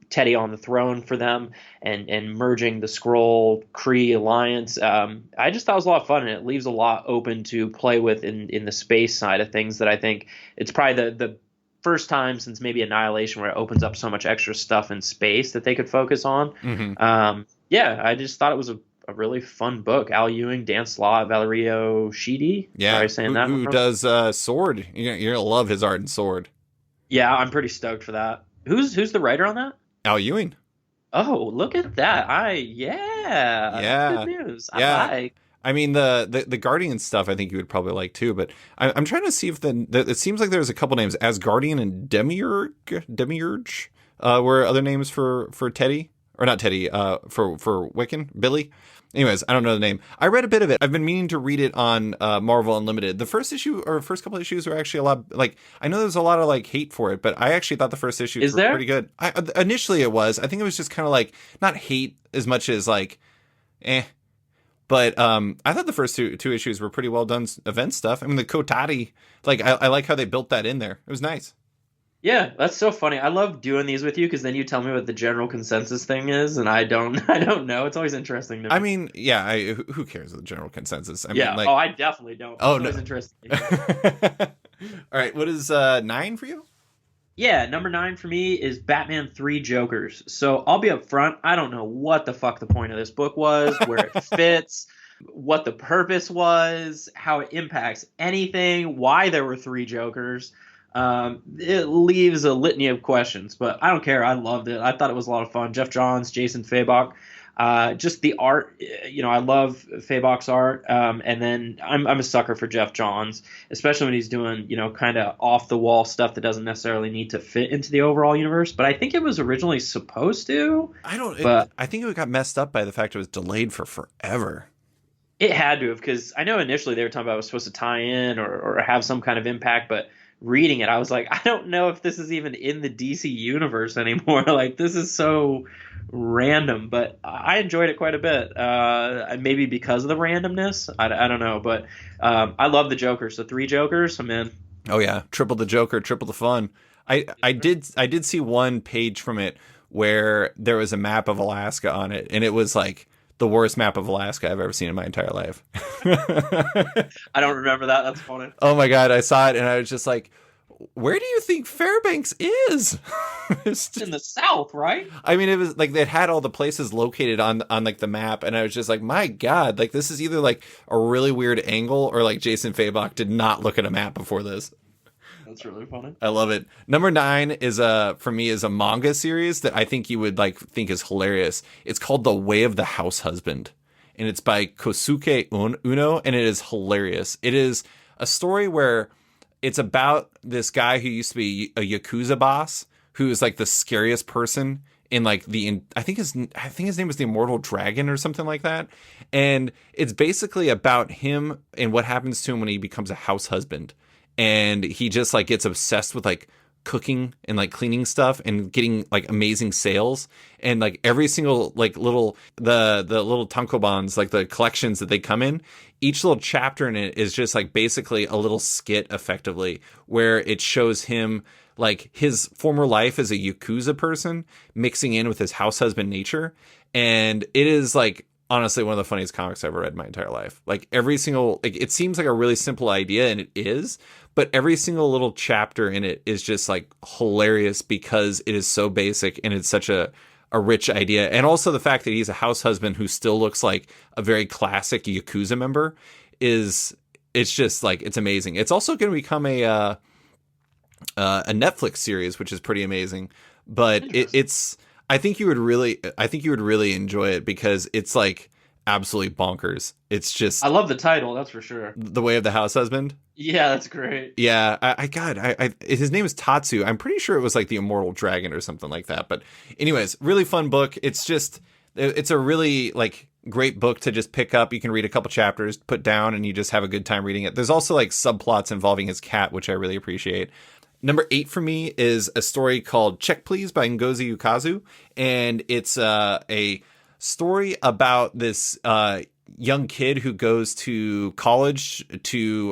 Teddy on the throne for them and merging the Skrull Kree alliance. I just thought it was a lot of fun, and it leaves a lot open to play with in the space side of things that I think it's probably the first time since maybe Annihilation where it opens up so much extra stuff in space that they could focus on. Mm-hmm. I just thought it was a really fun book. Al Ewing, Dan Slott, Valerio Schiti. Yeah, sorry saying that. Who does Sword? You're gonna love his art in Sword. Yeah, I'm pretty stoked for that. Who's the writer on that? Al Ewing. Oh, look at that! Good news. Yeah. I mean, the Guardian stuff I think you would probably like too, but I'm trying to see if it seems like there's a couple names. Asgardian and Demiurge were other names for Teddy, or not Teddy, for Wiccan, Billy. Anyways, I don't know the name. I read a bit of it. I've been meaning to read it on Marvel Unlimited. The first couple issues are actually a lot, like, I know there's a lot of like hate for it, but I actually thought the first issues were pretty good. Initially it was. I think it was just kind of like, not hate as much as like, But I thought the first two issues were pretty well done event stuff. I mean, the Kotati, like, I like how they built that in there. It was nice. Yeah, that's so funny. I love doing these with you because then you tell me what the general consensus thing is, and I don't know. It's always interesting to me. I mean, yeah, who cares the general consensus? I mean, I definitely don't. Oh, it's no. Always interesting. All right, what is 9 for you? Yeah, number 9 for me is Batman 3 Jokers. So I'll be up front. I don't know what the fuck the point of this book was, where it fits, what the purpose was, how it impacts anything, why there were 3 Jokers. It leaves a litany of questions, but I don't care. I loved it. I thought it was a lot of fun. Jeff Johns, Jason Fabok. Just the art, I love Fabok's art. And then I'm a sucker for Jeff Johns, especially when he's doing, kind of off the wall stuff that doesn't necessarily need to fit into the overall universe. But I think it was originally supposed to. I think it got messed up by the fact it was delayed for forever. It had to have, because I know initially they were talking about it was supposed to tie in or have some kind of impact, but reading it, I was like, I don't know if this is even in the DC universe anymore. Like, this is so random, but I enjoyed it quite a bit. Maybe because of the randomness, I don't know, but I love the Jokers. So 3 Jokers, I'm in. Oh yeah, triple the Joker, triple the fun. I did see one page from it where there was a map of Alaska on it, and it was like the worst map of Alaska I've ever seen in my entire life. I don't remember that. That's funny. Oh my God. I saw it and I was just like, where do you think Fairbanks is? It's in the south, right? I mean, it was like it had all the places located on like the map, and I was just like, my God, like this is either like a really weird angle or like Jason Fabok did not look at a map before this. That's really funny. I love it. Number 9 is for me is a manga series that I think you would like think is hilarious. It's called The Way of the House Husband, and it's by Kosuke Uno, and it is hilarious. It is a story where it's about this guy who used to be a Yakuza boss, who is like the scariest person in like I think his name was the Immortal Dragon or something like that. And it's basically about him and what happens to him when he becomes a house husband. And he just like gets obsessed with like cooking and like cleaning stuff and getting like amazing sales. And like every single like little the little tankobons, like the collections that they come in, each little chapter in it is just like basically a little skit effectively, where it shows him like his former life as a Yakuza person mixing in with his house husband nature. And it is like honestly one of the funniest comics I've ever read in my entire life. Like every single, like it seems like a really simple idea, and it is, but every single little chapter in it is just like hilarious because it is so basic and it's such a rich idea. And also the fact that he's a house husband who still looks like a very classic Yakuza member it's just like, it's amazing. It's also going to become a Netflix series, which is pretty amazing, but I think you would really enjoy it because it's like absolutely bonkers. It's just, I love the title, that's for sure. The Way of the House Husband. Yeah, that's great. Yeah, his name is Tatsu. I'm pretty sure it was like the Immortal Dragon or something like that. But anyways, really fun book. It's a really like great book to just pick up. You can read a couple chapters, put down, and you just have a good time reading it. There's also like subplots involving his cat, which I really appreciate. Number 8 for me is a story called Check Please by Ngozi Ukazu. And it's a story about this young kid who goes to college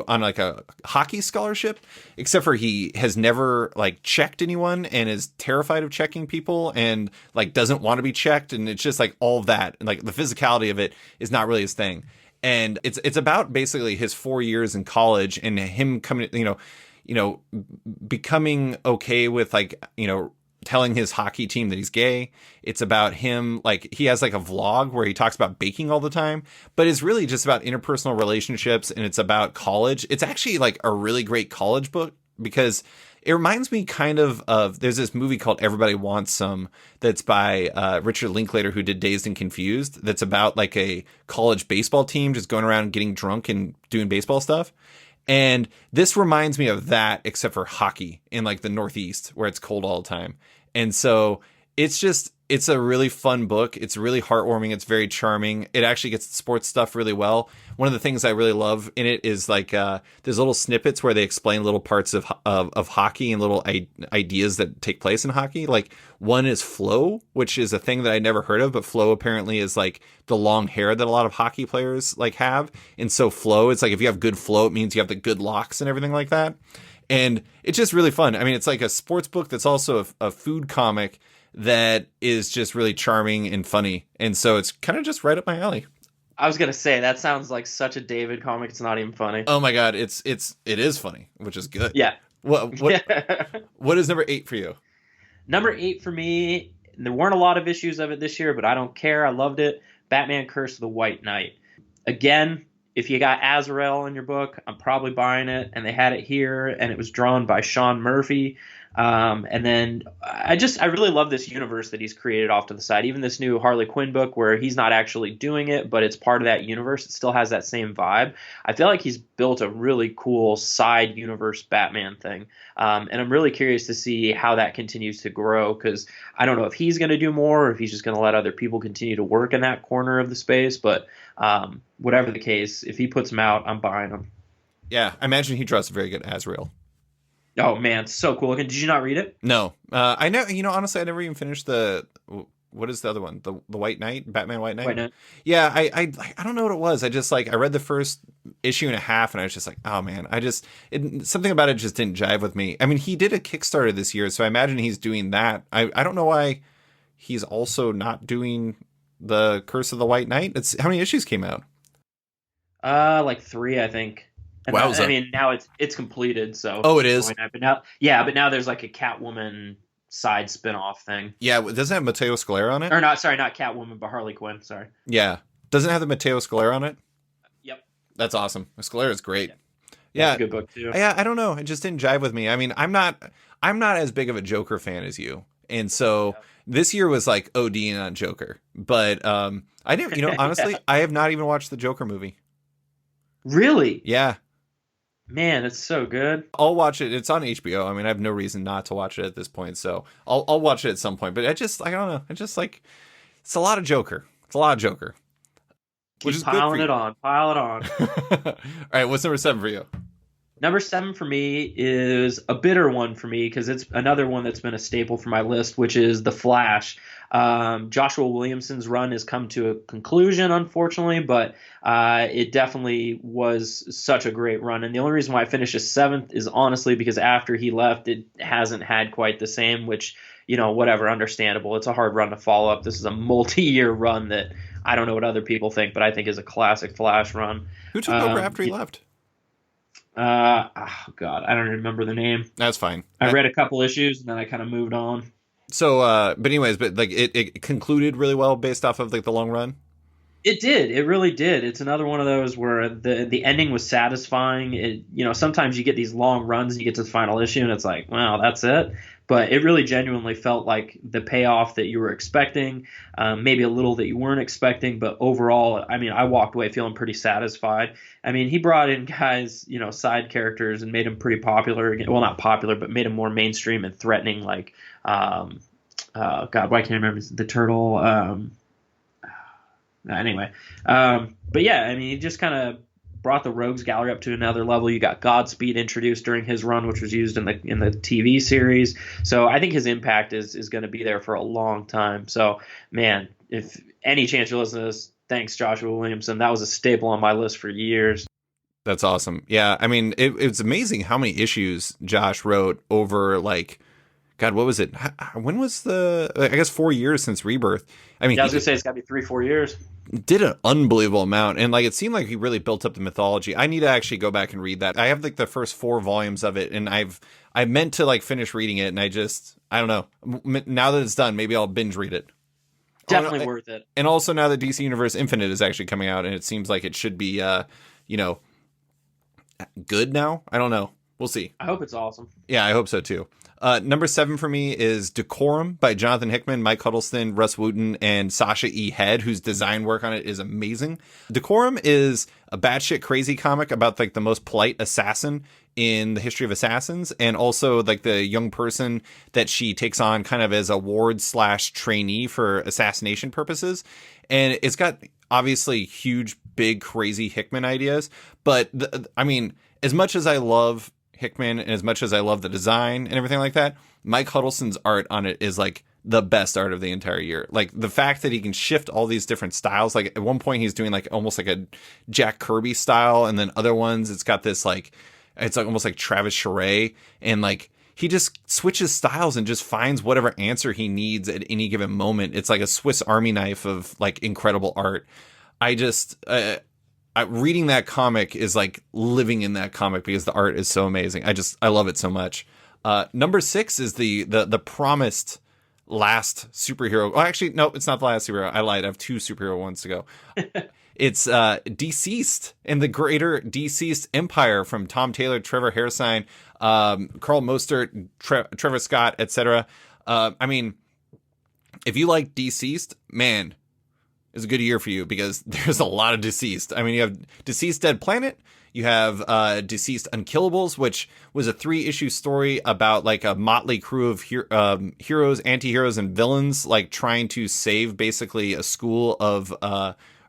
on like a hockey scholarship, except for he has never like checked anyone and is terrified of checking people and like doesn't want to be checked. And it's just like all of that. And like the physicality of it is not really his thing. And it's about basically his 4 years in college and him coming, becoming okay with like, telling his hockey team that he's gay. It's about him, like he has like a vlog where he talks about baking all the time, but it's really just about interpersonal relationships, and it's about college. It's actually like a really great college book because it reminds me kind of there's this movie called Everybody Wants Some that's by Richard Linklater, who did Dazed and Confused, that's about like a college baseball team just going around getting drunk and doing baseball stuff. And this reminds me of that, except for hockey in like the Northeast where it's cold all the time. And so it's a really fun book. It's really heartwarming. It's very charming. It actually gets the sports stuff really well. One of the things I really love in it is like there's little snippets where they explain little parts of hockey and little ideas that take place in hockey. Like one is flow, which is a thing that I never heard of, but flow apparently is like the long hair that a lot of hockey players like have. And so flow, it's like if you have good flow, it means you have the good locks and everything like that. And it's just really fun. I mean, it's like a sports book that's also a food comic that is just really charming and funny. And so it's kind of just right up my alley. I was going to say, that sounds like such a David comic. It's not even funny. Oh my God. It is funny, which is good. Yeah. What is number 8 for you? Number 8 for me, there weren't a lot of issues of it this year, but I don't care. I loved it. Batman Curse of the White Knight. Again, if you got Azrael in your book, I'm probably buying it. And they had it here, and it was drawn by Sean Murphy. And then I really love this universe that he's created off to the side. Even this new Harley Quinn book where he's not actually doing it, but it's part of that universe. It still has that same vibe. I feel like he's built a really cool side universe Batman thing. And I'm really curious to see how that continues to grow, because I don't know if he's going to do more or if he's just going to let other people continue to work in that corner of the space. But whatever the case, if he puts them out, I'm buying them. Yeah, I imagine he draws a very good Azrael. Oh man, it's so cool looking. Did you not read it? No, I know. Honestly, I never even finished what is the other one? The White Knight, Batman White Knight. White Knight. Yeah, I don't know what it was. I just I read the first issue and a half, and I was just like, oh man, something about it just didn't jive with me. I mean, he did a Kickstarter this year, so I imagine he's doing that. I don't know why he's also not doing the Curse of the White Knight. How many issues came out? Like 3, I think. Wow. I mean, now it's completed. So it is. But now there's like a Catwoman side spin-off thing. Yeah, doesn't it have Matteo Scalera on it? Or not Catwoman, but Harley Quinn. Sorry. Yeah, doesn't it have the Matteo Scalera on it? Yep. That's awesome. Scalera is great. Yeah, a good book too. Yeah, I don't know. It just didn't jive with me. I mean, I'm not as big of a Joker fan as you, and so this year was like ODing on Joker. But I didn't. Honestly, I have not even watched the Joker movie. Really? Yeah. Man, it's so good. I'll watch it. It's on HBO. I mean, I have no reason not to watch it at this point, so I'll watch it at some point. But I don't know. I just like it's a lot of Joker. It's a lot of Joker, which Keep is good for piling you. it on. Pile it on. All right, what's number 7 for you? Number 7 for me is a bitter one for me because it's another one that's been a staple for my list, which is The Flash. Joshua Williamson's run has come to a conclusion, unfortunately, but it definitely was such a great run. And the only reason why I finished as 7th is honestly because after he left, it hasn't had quite the same, which, whatever, understandable. It's a hard run to follow up. This is a multi-year run that I don't know what other people think, but I think is a classic Flash run. Who took over after he left? Oh God, I don't remember the name. That's fine. I read a couple issues and then I kind of moved on. So, but anyways, like it concluded really well based off of like the long run. It did. It really did. It's another one of those where the ending was satisfying. Sometimes you get these long runs and you get to the final issue and it's like, wow, that's it. But it really genuinely felt like the payoff that you were expecting, maybe a little that you weren't expecting. But overall, I mean, I walked away feeling pretty satisfied. I mean, he brought in guys, side characters and made them pretty popular. Well, not popular, but made them more mainstream and threatening. Like, God, why can't I remember the turtle? Anyway, but yeah, I mean, he just kind of brought the Rogues Gallery up to another level. You got Godspeed introduced during his run, which was used in the TV series. So I think his impact is going to be there for a long time. So man, if any chance you're listening to this, thanks Joshua Williamson. That was a staple on my list for years. That's awesome. Yeah, I mean, it's amazing how many issues Josh wrote over like. God, what was it? When was I guess 4 years since Rebirth. I mean, I was going to say it's got to be 3-4 years. Did an unbelievable amount. And like, it seemed like he really built up the mythology. I need to actually go back and read that. I have like the first 4 volumes of it and I meant to like finish reading it. And I don't know. Now that it's done, maybe I'll binge read it. Definitely worth it. And also now that DC Universe Infinite is actually coming out and it seems like it should be, good now. I don't know. We'll see. I hope it's awesome. Yeah, I hope so too. Number 7 for me is Decorum by Jonathan Hickman, Mike Huddleston, Russ Wooten, and Sasha E. Head, whose design work on it is amazing. Decorum is a batshit crazy comic about like the most polite assassin in the history of assassins, and also like the young person that she takes on kind of as a ward/trainee for assassination purposes. And it's got obviously huge, big, crazy Hickman ideas, but I mean, as much as I love Hickman and as much as I love the design and everything like that, Mike Huddleston's art on it is like the best art of the entire year. Like the fact that he can shift all these different styles. Like at one point he's doing like almost like a Jack Kirby style, and then other ones it's got this like it's like almost like Travis Charest, and like he just switches styles and just finds whatever answer he needs at any given moment. It's like a Swiss Army knife of like incredible art. Reading that comic is like living in that comic because the art is so amazing. I love it so much. Number 6 is the promised last superhero. Oh, actually, no, it's not the last superhero. I lied. I have 2 superhero ones to go. It's Deceased and the Greater Deceased Empire from Tom Taylor, Trevor Hairsine, Carl Mostert, Trevor Scott, etc. I mean, if you like Deceased, man, is a good year for you because there's a lot of Deceased. I mean, you have Deceased Dead Planet, you have Deceased Unkillables, which was a 3-issue story about like a motley crew of heroes, anti-heroes, and villains, like trying to save basically a school of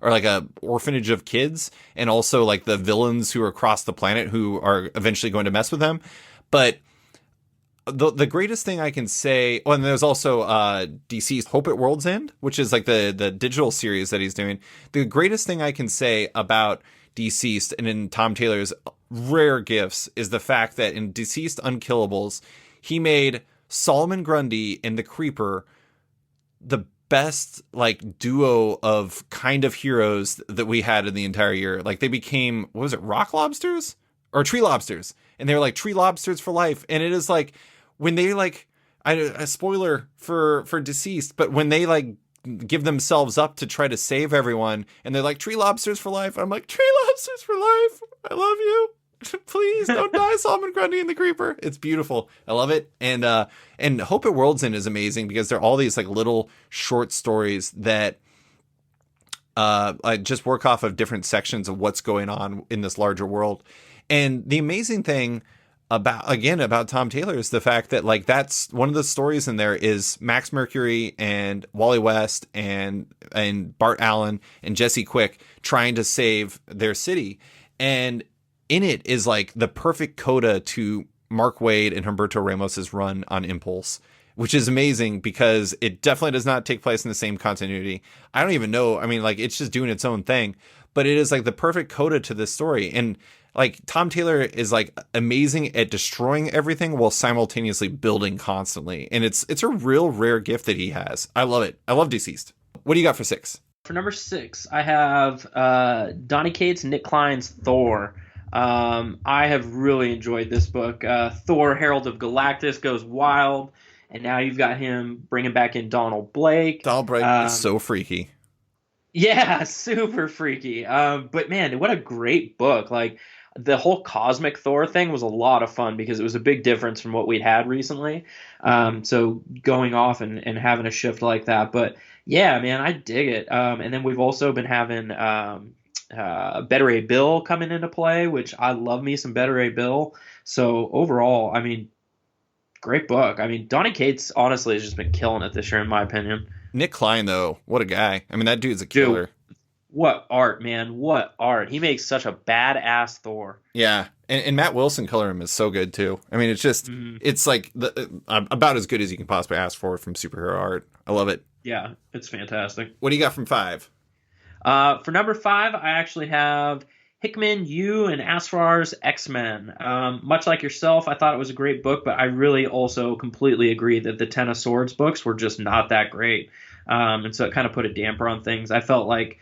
or like a orphanage of kids, and also like the villains who are across the planet who are eventually going to mess with them. But the greatest thing I can say, and there's also Deceased Hope at World's End, which is like the digital series that he's doing. The greatest thing I can say about Deceased and in Tom Taylor's rare gifts is the fact that in Deceased Unkillables, he made Solomon Grundy and the Creeper the best like duo of kind of heroes that we had in the entire year. Like they became, what was it, rock lobsters or tree lobsters? And they're like tree lobsters for life. And it is like, when they like, a spoiler for Deceased, but when they like give themselves up to try to save everyone, and they're like tree lobsters for life, I'm like, tree lobsters for life, I love you. Please don't die, Solomon Grundy and the Creeper. It's beautiful. I love it. And Hope at World's End is amazing because they're all these like little short stories that I just work off of different sections of what's going on in this larger world. And the amazing thing about Tom Taylor is the fact that like that's one of the stories in there is Max Mercury and Wally West and Bart Allen and Jesse Quick trying to save their city. And in it is like the perfect coda to Mark Waid and Humberto Ramos's run on Impulse, which is amazing because it definitely does not take place in the same continuity. I don't even know. I mean, like it's just doing its own thing, but it is like the perfect coda to this story. And like Tom Taylor is like amazing at destroying everything while simultaneously building constantly. And it's a real rare gift that he has. I love it. I love Deceased. What do you got for 6? For number 6, I have Donny Cates, Nick Klein's Thor. I have really enjoyed this book. Thor, Herald of Galactus goes wild, and now you've got him bringing back in Donald Blake. Donald Blake is so freaky. Yeah, super freaky. But man, what a great book. Like, the whole cosmic Thor thing was a lot of fun because it was a big difference from what we'd had recently. So going off and having a shift like that. But yeah, man, I dig it. And then we've also been having Better Ray Bill coming into play, which I love me some Better Ray Bill. So overall, I mean, great book. I mean, Donny Cates honestly has just been killing it this year, in my opinion. Nick Klein, though, what a guy. I mean, that dude's a killer. Dude, what art, man. What art. He makes such a badass Thor. Yeah. And Matt Wilson color him is so good, too. I mean, it's just, it's like about as good as you can possibly ask for from superhero art. I love it. Yeah, it's fantastic. What do you got from 5? For number 5, I actually have Hickman, Yu, and Asfar's X-Men. Much like yourself, I thought it was a great book, but I really also completely agree that the Ten of Swords books were just not that great. And so it kind of put a damper on things. I felt like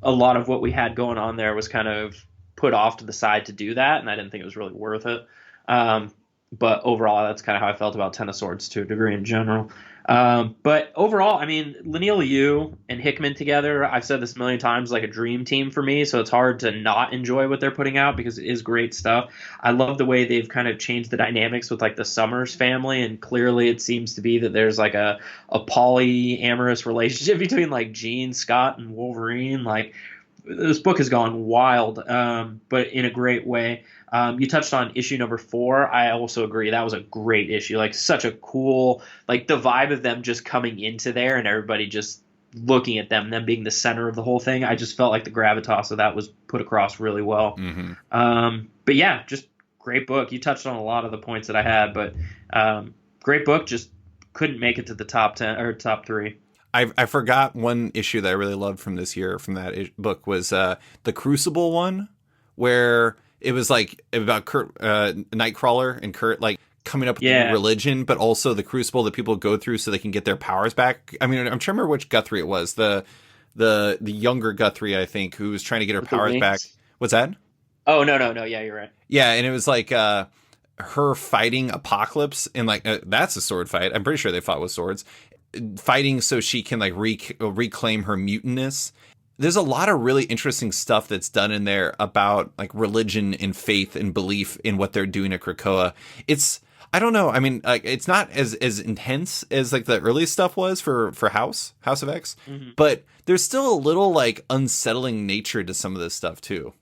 a lot of what we had going on there was kind of put off to the side to do that, and I didn't think it was really worth it. But overall, that's kind of how I felt about Ten of Swords to a degree in general. But overall, I mean, Leinil Yu and Hickman together, I've said this a million times, like a dream team for me. So it's hard to not enjoy what they're putting out because it is great stuff. I love the way they've kind of changed the dynamics with like the Summers family. And clearly it seems to be that there's like a polyamorous relationship between like Jean, Scott, and Wolverine. Like, this book has gone wild, but in a great way. You touched on issue number 4. I also agree. That was a great issue. Like, such a cool, like the vibe of them just coming into there and everybody just looking at them being the center of the whole thing. I just felt like the gravitas of that was put across really well. But yeah, just great book. You touched on a lot of the points that I had, but great book. Just couldn't make it to the top 10 or top 3. I forgot one issue that I really loved from this year from that book was the Crucible one, where it was like about Kurt, Nightcrawler and Kurt like coming up with a religion, but also the Crucible that people go through so they can get their powers back. I mean, I'm trying to remember which Guthrie it was. The younger Guthrie, I think, who was trying to get her powers back. What's that? Oh, no. Yeah, you're right. Yeah, and it was like her fighting Apocalypse, and like that's a sword fight. I'm pretty sure they fought with swords. Fighting so she can like reclaim her mutantness. There's a lot of really interesting stuff that's done in there about like religion and faith and belief in what they're doing at Krakoa. I don't know. I mean, like it's not as intense as like the early stuff was for House of X, but there's still a little like unsettling nature to some of this stuff too.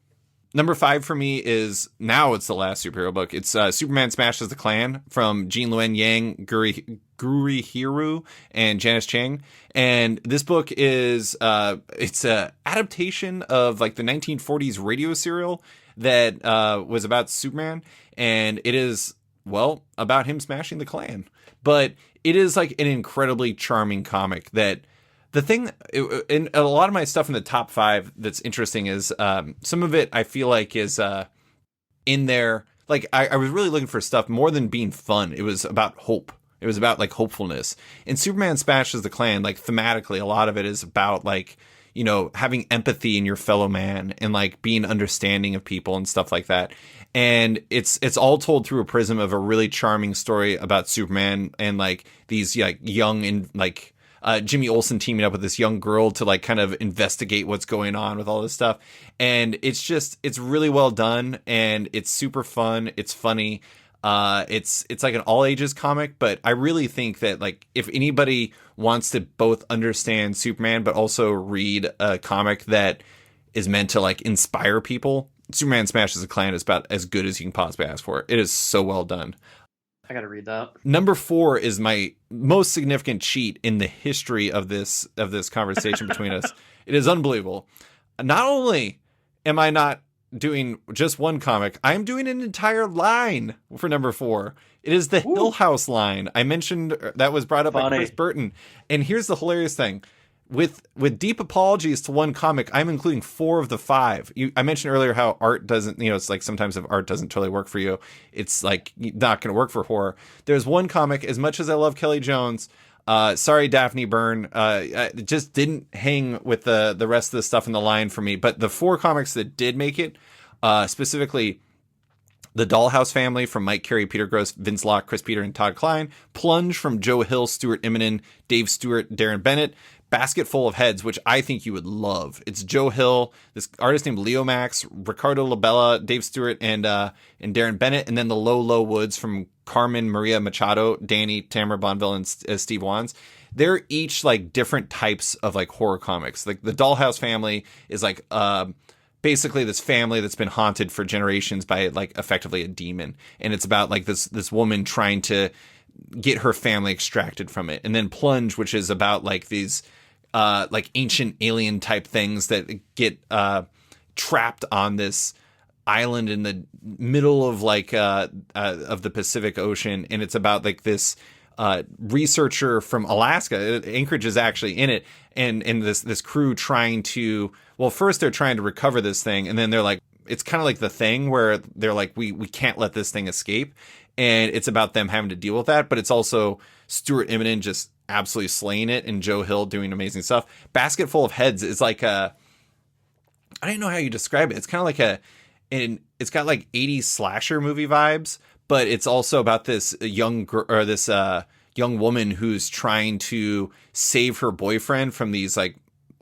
Number 5 for me is, now it's the last superhero book. It's Superman Smashes the Klan from Jean Luen Yang, Guri Hiru, and Janice Chang. And this book is it's a adaptation of like the 1940s radio serial that was about Superman, and it is, well, about him smashing the Klan. But it is like an incredibly charming comic that. The thing, in a lot of my stuff in the top 5 that's interesting is some of it I feel like is in there. Like I was really looking for stuff more than being fun. It was about hope. It was about like hopefulness. And Superman Smashes the Klan, like thematically, a lot of it is about like, you know, having empathy in your fellow man and like being understanding of people and stuff like that. And it's all told through a prism of a really charming story about Superman and like these like young and like. Jimmy Olsen teaming up with this young girl to like kind of investigate what's going on with all this stuff. And it's really well done and it's super fun. It's funny. It's like an all ages comic, but I really think that like if anybody wants to both understand Superman, but also read a comic that is meant to like inspire people, Superman Smashes the Klan is about as good as you can possibly ask for. It is so well done. I gotta read that. Number 4 is my most significant cheat in the history of this conversation between us. It is unbelievable. Not only am I not doing just one comic, I'm doing an entire line for number 4. It is the Hill House line. I mentioned that was brought up by Chris Burton. And here's the hilarious thing. With deep apologies to one comic, I'm including 4 of the 5. I mentioned earlier how art doesn't, it's like sometimes if art doesn't totally work for you, it's like not going to work for horror. There's one comic, as much as I love Kelly Jones, sorry, Daphne Byrne, it just didn't hang with the rest of the stuff in the line for me. But the 4 comics that did make it, specifically The Dollhouse Family from Mike Carey, Peter Gross, Vince Locke, Chris Peter, and Todd Klein, Plunge from Joe Hill, Stuart Immonen, Dave Stewart, Darren Bennett, Basket Full of Heads, which I think you would love. It's Joe Hill, this artist named Leo Max, Ricardo Labella, Dave Stewart, and Darren Bennett, and then the Low Woods from Carmen Maria Machado, Danny, Tamara Bonville, and Steve Wands. They're each like different types of like horror comics. Like the Dollhouse Family is like basically this family that's been haunted for generations by like effectively a demon, and it's about like this woman trying to get her family extracted from it. And then Plunge, which is about like these like ancient alien type things that get trapped on this island in the middle of like of the Pacific Ocean, and it's about like this researcher from Alaska. Anchorage is actually in it, and this crew trying to, well, first they're trying to recover this thing, and then they're like, it's kind of like The Thing, where they're like, we can't let this thing escape, and it's about them having to deal with that. But it's also Stuart Immonen just absolutely slaying it, and Joe Hill doing amazing stuff. Basket Full of Heads is like I don't know how you describe it. It's kind of like it's got like 80s slasher movie vibes, but it's also about this young woman who's trying to save her boyfriend from these like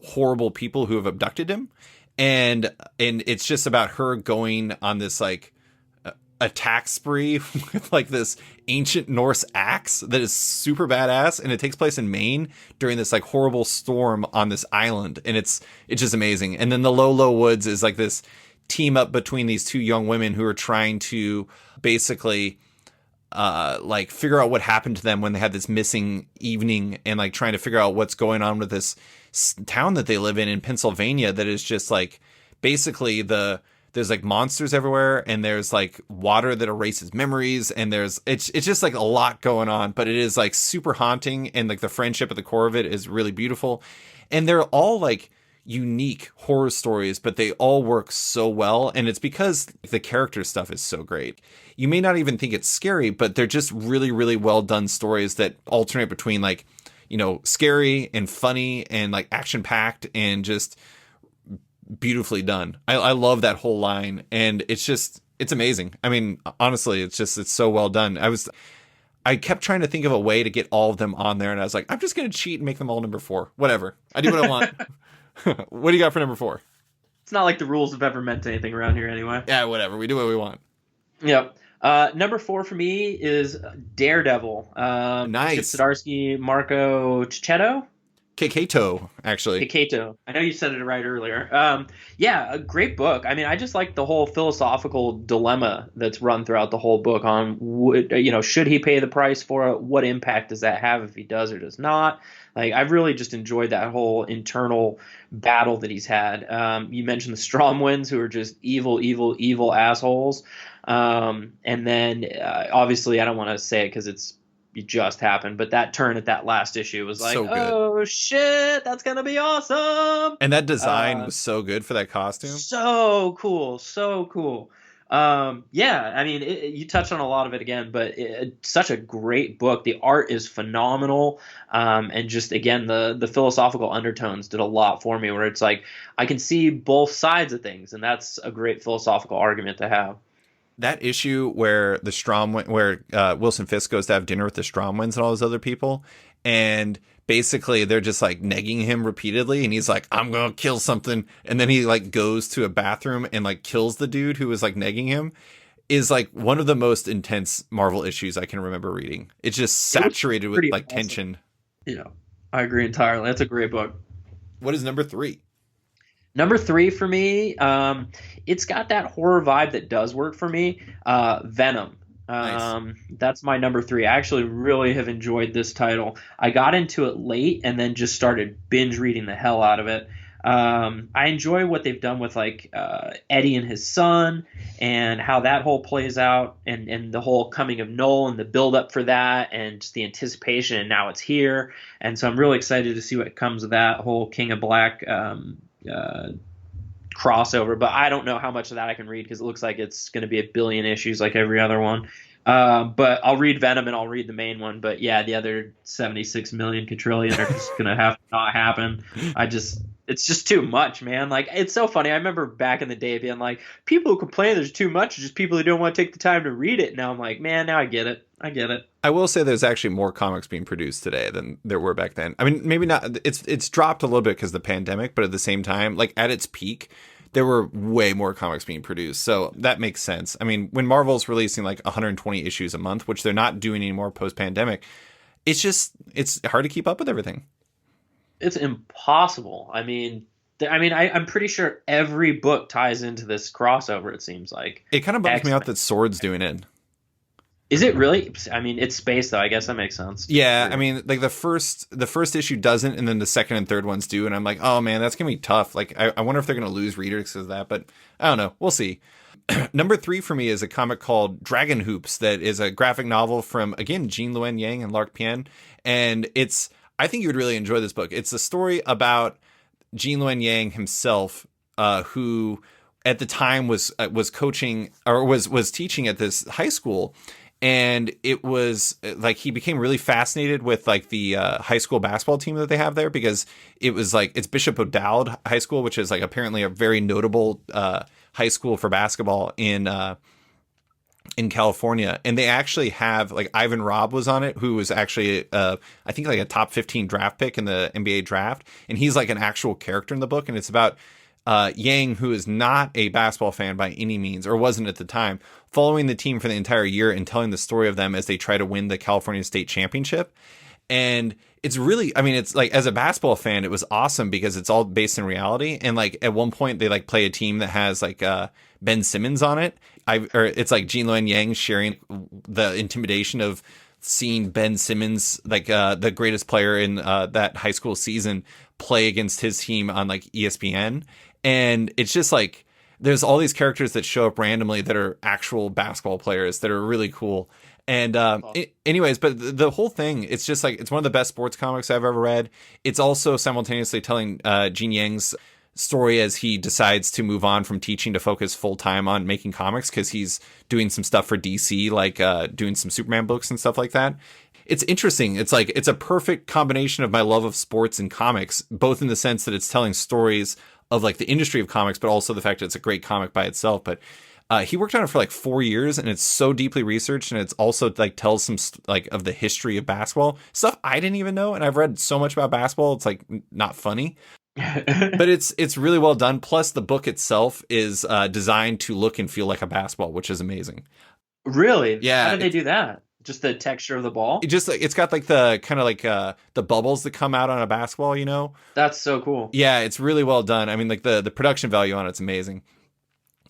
horrible people who have abducted him. And it's just about her going on this like attack spree with like this ancient Norse axe that is super badass, and it takes place in Maine during this like horrible storm on this island, and it's just amazing. And then the Low Woods is like this team up between these 2 young women who are trying to basically like figure out what happened to them when they had this missing evening, and like trying to figure out what's going on with this town that they live in Pennsylvania that is just like basically there's like monsters everywhere, and there's like water that erases memories, and it's just like a lot going on, but it is like super haunting, and like the friendship at the core of it is really beautiful. And they're all like unique horror stories, but they all work so well, and it's because the character stuff is so great. You may not even think it's scary, but they're just really, really well done stories that alternate between like, scary and funny and like action packed and just beautifully done. I love that whole line, and it's amazing. I mean, honestly, it's so well done. I kept trying to think of a way to get all of them on there, and I was like, I'm just going to cheat and make them all number 4. Whatever. I do what I want. What do you got for number 4? It's not like the rules have ever meant anything around here anyway. Yeah, whatever. We do what we want. Yep. Number 4 for me is Daredevil. Nice. Chip Zdarsky, Marco Cicchetto. Keketo, actually. Keketo. I know you said it right earlier. Yeah, a great book. I mean, I just like the whole philosophical dilemma that's run throughout the whole book on, should he pay the price for it? What impact does that have if he does or does not? Like, I've really just enjoyed that whole internal battle that he's had. You mentioned the Stromwinds, who are just evil, evil, evil assholes. And then, obviously, I don't want to say it because it just happened, but that turn at that last issue was like, so good. Oh shit, that's gonna be awesome. And that design was so good for that costume. So cool. Yeah, I mean, you touched on a lot of it again, but it's such a great book. The art is phenomenal, and just again, the philosophical undertones did a lot for me, where it's like I can see both sides of things, and that's a great philosophical argument to have. That issue where Wilson Fisk goes to have dinner with the Stromwinds and all those other people, and basically they're just like negging him repeatedly, and he's like, I'm gonna kill something, and then he like goes to a bathroom and like kills the dude who was like negging him, is like one of the most intense Marvel issues I can remember reading. It's just saturated with like awesome tension. Yeah, I agree entirely. That's a great book. What is number 3? Number three for me, it's got that horror vibe that does work for me. Venom. Nice. That's my number three. I actually really have enjoyed this title. I got into it late and then just started binge reading the hell out of it. I enjoy what they've done with like Eddie and his son and how that whole plays out, and the whole coming of Noel and the build up for that and just the anticipation, and now it's here. And so I'm really excited to see what comes of that whole King of Black crossover, but I don't know how much of that I can read because it looks like it's going to be a billion issues like every other one. But I'll read Venom and I'll read the main one. But yeah, the other 76 million quadrillion are just going to have to not happen. It's just too much, man. Like, it's so funny. I remember back in the day being like, people who complain there's too much are just people who don't want to take the time to read it. Now I'm like, man, now I get it. I will say there's actually more comics being produced today than there were back then. I mean, maybe not. It's dropped a little bit because of the pandemic, but at the same time, like at its peak, there were way more comics being produced. So that makes sense. I mean, when Marvel's releasing like 120 issues a month, which they're not doing anymore post-pandemic, it's hard to keep up with everything. It's impossible. I'm pretty sure every book ties into this crossover, it seems like. It kind of bums me out that Sword's doing it. Is it really? I mean, it's space, though. I guess that makes sense. Yeah, I mean, like the first issue doesn't, and then the second and third ones do, and I'm like, oh man, that's gonna be tough. Like, I wonder if they're gonna lose readers because of that, but I don't know. We'll see. Number three for me is a comic called Dragon Hoops that is a graphic novel from, again, Jean Luen Yang and Lark Pien, and I think you would really enjoy this book. It's a story about Jean Luen Yang himself, who at the time was coaching or was teaching at this high school. And it was like he became really fascinated with like the high school basketball team that they have there, because it was like it's Bishop O'Dowd High School, which is like apparently a very notable high school for basketball in California. And they actually have like Ivan Robb was on it, who was actually I think like a top 15 draft pick in the NBA draft, and he's like an actual character in the book, and it's about Yang, who is not a basketball fan by any means, or wasn't at the time, following the team for the entire year and telling the story of them as they try to win the California State Championship. And it's really, I mean, it's like, as a basketball fan, it was awesome because it's all based in reality. And like at one point they like play a team that has like Ben Simmons on it. Or it's like Jean Luen Yang sharing the intimidation of seeing Ben Simmons, like the greatest player in that high school season, play against his team on like ESPN. And it's just like, there's all these characters that show up randomly that are actual basketball players that are really cool. And anyways, but the whole thing, it's just like, it's one of the best sports comics I've ever read. It's also simultaneously telling Gene Yang's story as he decides to move on from teaching to focus full time on making comics, because he's doing some stuff for DC, like doing some Superman books and stuff like that. It's interesting. It's like, it's a perfect combination of my love of sports and comics, both in the sense that it's telling stories of like the industry of comics, but also the fact that it's a great comic by itself. But he worked on it for like 4 years, and it's so deeply researched, and it's also like tells some like of the history of basketball stuff I didn't even know. And I've read so much about basketball, it's like not funny, but it's really well done. Plus the book itself is designed to look and feel like a basketball, which is amazing. Really? Yeah. How did they do that? Just the texture of the ball? It's got like the kind of like the bubbles that come out on a basketball, you know? That's so cool. Yeah, it's really well done. I mean, like the production value on it's amazing.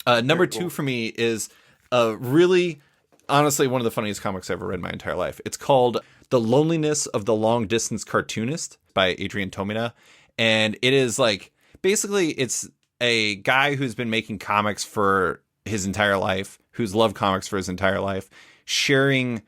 Number two for me is really, honestly, one of the funniest comics I've ever read in my entire life. It's called The Loneliness of the Long Distance Cartoonist by Adrian Tomina. And it is like, basically it's a guy who's been making comics for his entire life, who's loved comics for his entire life, sharing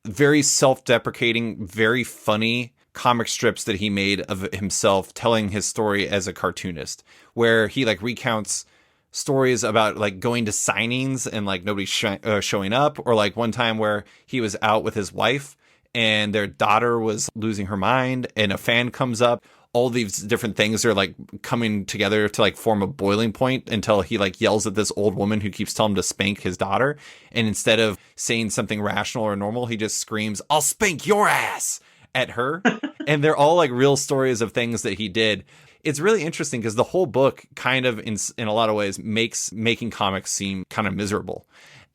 very self-deprecating, very funny comic strips that he made of himself telling his story as a cartoonist, where he like recounts stories about like going to signings and like nobody showing up, or like one time where he was out with his wife and their daughter was losing her mind and a fan comes up. All these different things are like coming together to like form a boiling point until he like yells at this old woman who keeps telling him to spank his daughter. And instead of saying something rational or normal, he just screams, "I'll spank your ass," at her. And they're all like real stories of things that he did. It's really interesting because the whole book kind of in a lot of ways makes making comics seem kind of miserable.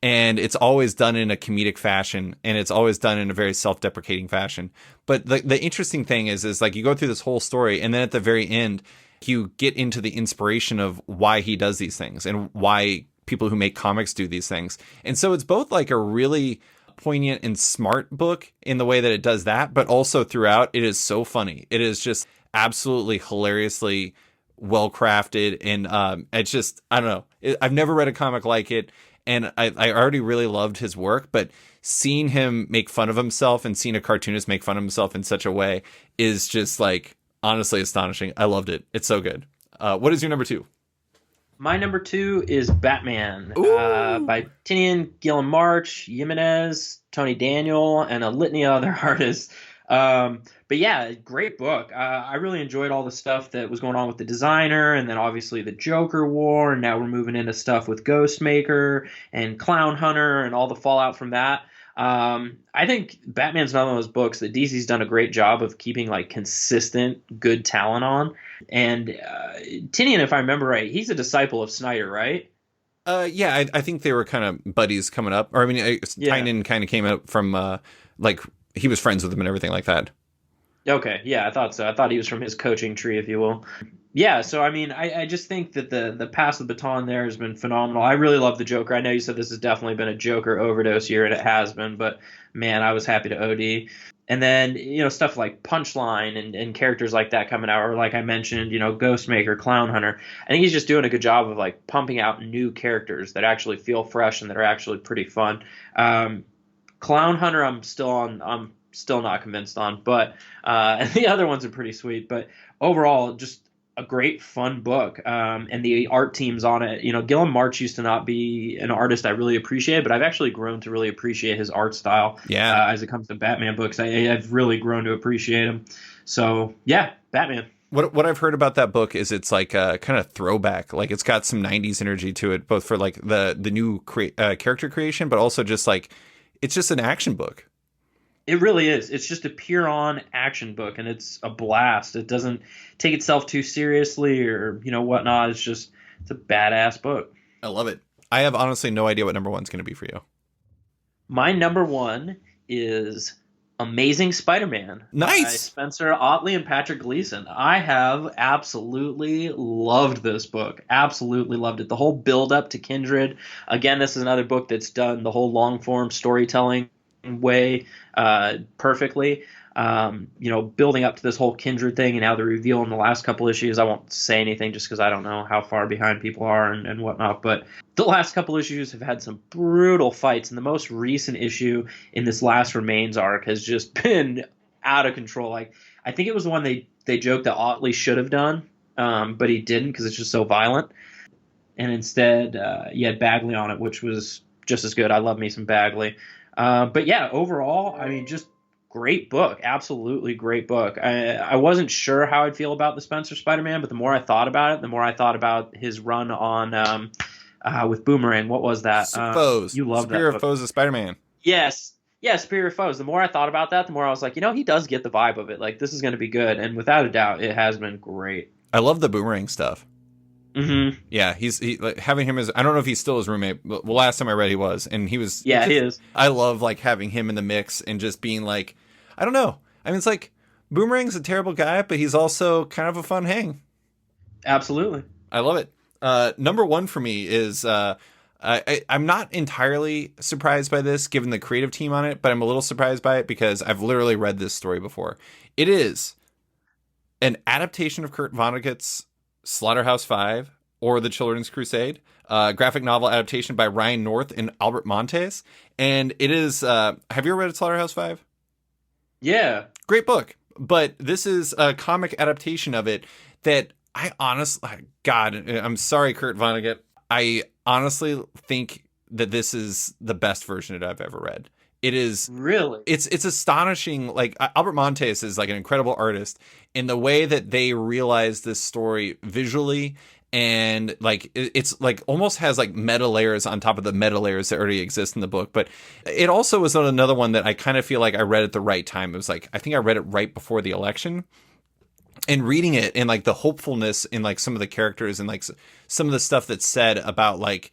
And it's always done in a comedic fashion, and it's always done in a very self-deprecating fashion. But the interesting thing is like you go through this whole story, and then at the very end, you get into the inspiration of why he does these things and why people who make comics do these things. And so it's both like a really poignant and smart book in the way that it does that, but also throughout it is so funny. It is just absolutely hilariously well crafted, and it's just, I don't know, I've never read a comic like it, and I already really loved his work, but seeing him make fun of himself and seeing a cartoonist make fun of himself in such a way is just like honestly astonishing. I loved it. It's so good. What is your number 2? My number 2 is Batman by Tinian, Gillen March, Jimenez, Tony Daniel, and a litany of other artists. But yeah, great book. I really enjoyed all the stuff that was going on with the designer, and then obviously the Joker War, and now we're moving into stuff with Ghostmaker and Clown Hunter and all the fallout from that. I think Batman's another one of those books that DC's done a great job of keeping like consistent good talent on. And Tinian, if I remember right, he's a disciple of Snyder, right? Yeah, I think they were kind of buddies coming up. Or I mean, Tynion kind of came up from like he was friends with him and everything like that. Okay, yeah, I thought so. I thought he was from his coaching tree, if you will. Yeah, so I mean, I just think that the pass of the baton there has been phenomenal. I really love the Joker. I know you said this has definitely been a Joker overdose year, and it has been, but man, I was happy to OD. And then, you know, stuff like Punchline and characters like that coming out, or like I mentioned, you know, Ghostmaker, Clown Hunter. I think he's just doing a good job of like pumping out new characters that actually feel fresh and that are actually pretty fun. Clown Hunter, I'm still not convinced on, but and the other ones are pretty sweet. But overall, just a great fun book, and the art teams on it. You know, Gillen March used to not be an artist I really appreciated, but I've actually grown to really appreciate his art style. Yeah, as it comes to Batman books, I've really grown to appreciate him. So yeah, Batman. What I've heard about that book is it's like a kind of throwback, like it's got some 90s energy to it, both for like the new character creation, but also just like it's just an action book. It really is. It's just a pure on action book, and it's a blast. It doesn't take itself too seriously or, you know, whatnot. It's a badass book. I love it. I have honestly no idea what number 1's going to be for you. My number 1 is Amazing Spider-Man. Nice. By Spencer Ottley and Patrick Gleason. I have absolutely loved this book. Absolutely loved it. The whole build up to Kindred. Again, this is another book that's done the whole long form storytelling way perfectly. You know, building up to this whole Kindred thing and how the reveal in the last couple issues. I won't say anything just because I don't know how far behind people are and whatnot, but the last couple issues have had some brutal fights, and the most recent issue in this last Remains arc has just been out of control. Like, I think it was the one they joked that Otley should have done, but he didn't because it's just so violent, and instead you had Bagley on it, which was just as good. I love me some Bagley. But yeah, overall, I mean, just great book. Absolutely great book. I wasn't sure how I'd feel about the Spencer Spider-Man, but the more I thought about it, the more I thought about his run on with Boomerang. What was that? Foes. You love Superior that book. Foes of Spider-Man. Yes. Yeah, Superior Foes. The more I thought about that, the more I was like, you know, he does get the vibe of it. Like, this is going to be good. And without a doubt, it has been great. I love the Boomerang stuff. Mm-hmm. Yeah, he's like, having him as, I don't know if he's still his roommate, but well, last time I read he was, and he was. Yeah, he is. I love like having him in the mix and just being like, I don't know. I mean, it's like Boomerang's a terrible guy, but he's also kind of a fun hang. Absolutely. I love it. Number 1 for me is I'm not entirely surprised by this given the creative team on it, but I'm a little surprised by it because I've literally read this story before. It is an adaptation of Kurt Vonnegut's Slaughterhouse-Five or The Children's Crusade, graphic novel adaptation by Ryan North and Albert Montes. And it is, have you ever read Slaughterhouse-Five? Yeah. Great book. But this is a comic adaptation of it that I honestly, God, I'm sorry, Kurt Vonnegut. I honestly think that this is the best version that I've ever read. It is really, it's astonishing. Like Albert Montes is like an incredible artist in the way that they realize this story visually, and like it's like almost has like meta layers on top of the meta layers that already exist in the book. But it also was another one that I kind of feel like I read at the right time. It was like, I think I read it right before the election. And reading it and like the hopefulness in like some of the characters and like some of the stuff that's said about like,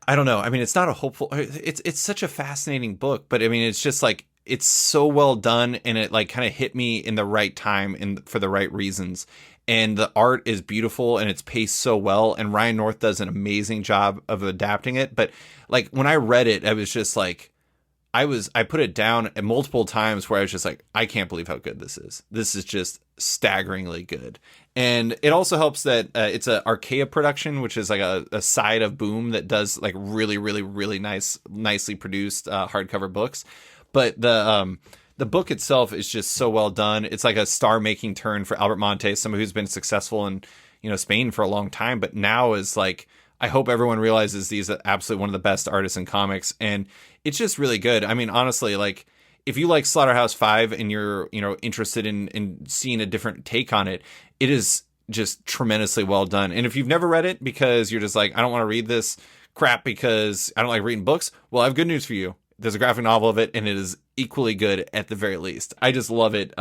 I don't know. I mean, it's not a hopeful, it's such a fascinating book, but I mean, it's just like, it's so well done, and it like kind of hit me in the right time and for the right reasons. and the art is beautiful and it's paced so well, and Ryan North does an amazing job of adapting it. But like when I read it, I was just like, I put it down at multiple times where I was just like, I can't believe how good this is. This is just staggeringly good. And it also helps that it's a Archaea production, which is like a side of Boom that does like really, really, really nicely produced hardcover books. But the book itself is just so well done. It's like a star-making turn for Albert Montes, someone who's been successful in, Spain for a long time, but now is like, I hope everyone realizes he's absolutely one of the best artists in comics, and it's just really good. I mean, honestly, like if you like Slaughterhouse-5 and you're, interested in seeing a different take on it, it is just tremendously well done. And if you've never read it because you're just like, I don't want to read this crap because I don't like reading books, well, I have good news for you. There's a graphic novel of it, and it is equally good at the very least. I just love it.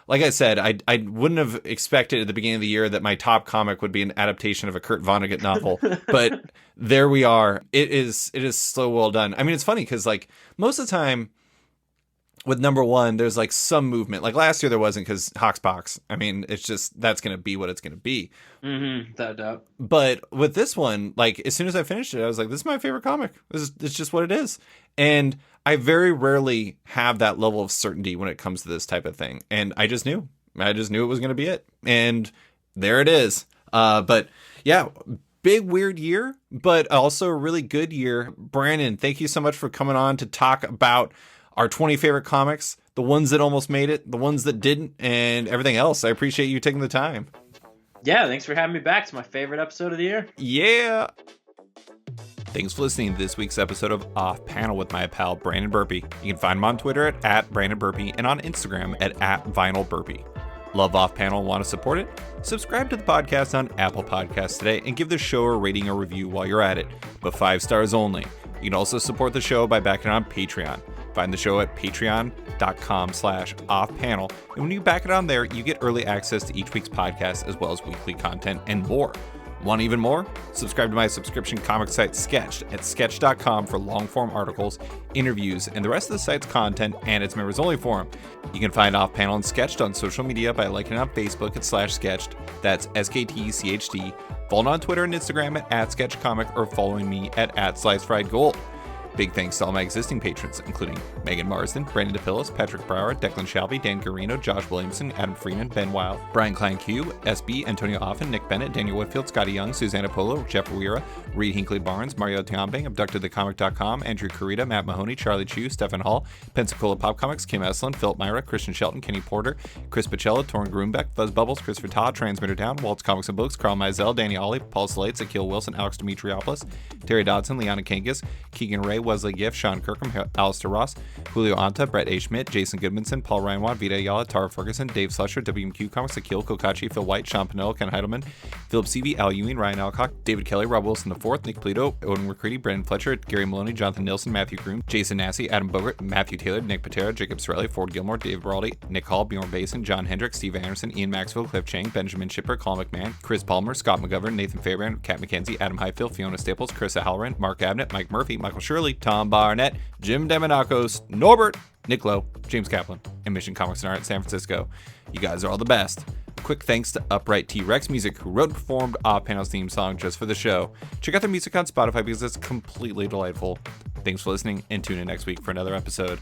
Like I said, I wouldn't have expected at the beginning of the year that my top comic would be an adaptation of a Kurt Vonnegut novel, but there we are. It is so well done. I mean, it's funny because like most of the time with number one, there's like some movement. Like last year there wasn't because Hoxpox. I mean, it's just that's going to be what it's going to be. Mm-hmm, without a doubt. But with this one, like as soon as I finished it, I was like, this is my favorite comic. It's just what it is. And I very rarely have that level of certainty when it comes to this type of thing. And I just knew it was going to be it. And there it is. But yeah, big weird year, but also a really good year. Brandon, thank you so much for coming on to talk about our 20 favorite comics, the ones that almost made it, the ones that didn't, and everything else. I appreciate you taking the time. Yeah, thanks for having me back. It's my favorite episode of the year. Yeah. Thanks for listening to this week's episode of Off Panel with my pal Brandon Burpee. You can find him on Twitter at Brandon Burpee and on Instagram at @VinylBurpee. Love Off Panel and want to support it? Subscribe to the podcast on Apple Podcasts today and give the show a rating or review while you're at it, but 5 stars only. You can also support the show by backing it on Patreon. Find the show at patreon.com/offpanel. And when you back it on there, you get early access to each week's podcast as well as weekly content and more. Want even more? Subscribe to my subscription comic site Sketched at sketch.com for long-form articles, interviews, and the rest of the site's content and its members-only forum. You can find Off Panel and Sketched on social media by liking it on Facebook at /Sketched. That's SKTCHD. Follow on Twitter and Instagram at @SketchComic or following me at @SliceFriedGold. Big thanks to all my existing patrons, including Megan Marsden, Brandon DePillis, Patrick Brower, Declan Shalvey, Dan Garino, Josh Williamson, Adam Freeman, Ben Wild, Brian Klein Q, SB, Antonio Offen, Nick Bennett, Daniel Whitfield, Scotty Young, Susanna Polo, Jeff Weira, Reed Hinkley Barnes, Mario Tiambang, AbductedTheComic.com, Andrew Carita, Matt Mahoney, Charlie Chu, Stefan Hall, Pensacola Pop Comics, Kim Esslin, Philip Myra, Christian Shelton, Kenny Porter, Chris Pacello, Torrin Grunbeck, Fuzz Bubbles, Christopher Todd, Transmitter Down, Waltz Comics and Books, Carl Mizell, Danny Ollie, Paul Slates, Akil Wilson, Alex Dimitriopoulos, Terry Dodson, Liana Kangas, Keegan Ray, Wesley Giff, Sean Kirkham, Alistair Ross, Julio Anta, Brett A. Schmidt, Jason Goodmanson, Paul Ryanwan, Vita Ayala, Tara Ferguson, Dave Slusher, WMQ Comics, Akil Kokachi, Phil White, Sean Pinello, Ken Heidelman, Philip Seavey, Al Ewing, Ryan Alcock, David Kelly, Rob Wilson IV, Nick Polito, Odin McCready, Brandon Fletcher, Gary Maloney, Jonathan Nilsson, Matthew Groom, Jason Massey, Adam Bogart, Matthew Taylor, Nick Patera, Jacob Sorelli, Ford Gilmore, Dave Baraldi, Nick Hall, Bjorn Basin, John Hendricks, Steve Anderson, Ian Maxwell, Cliff Chang, Benjamin Shipper, Colin McMahon, Chris Palmer, Scott McGovern, Nathan Fairbairn, Kat McKenzie, Adam Highfield, Fiona Staples, Chris Halloran, Mark Abnett, Mike Murphy, Michael Shirley, Tom Barnett, Jim Demonakos, Norbert, Nick Lowe, James Kaplan, and Mission Comics and Art San Francisco. You guys are all the best. Quick thanks to Upright T-Rex Music, who wrote and performed Off Panel's theme song just for the show. Check out their music on Spotify because it's completely delightful. Thanks for listening, and tune in next week for another episode.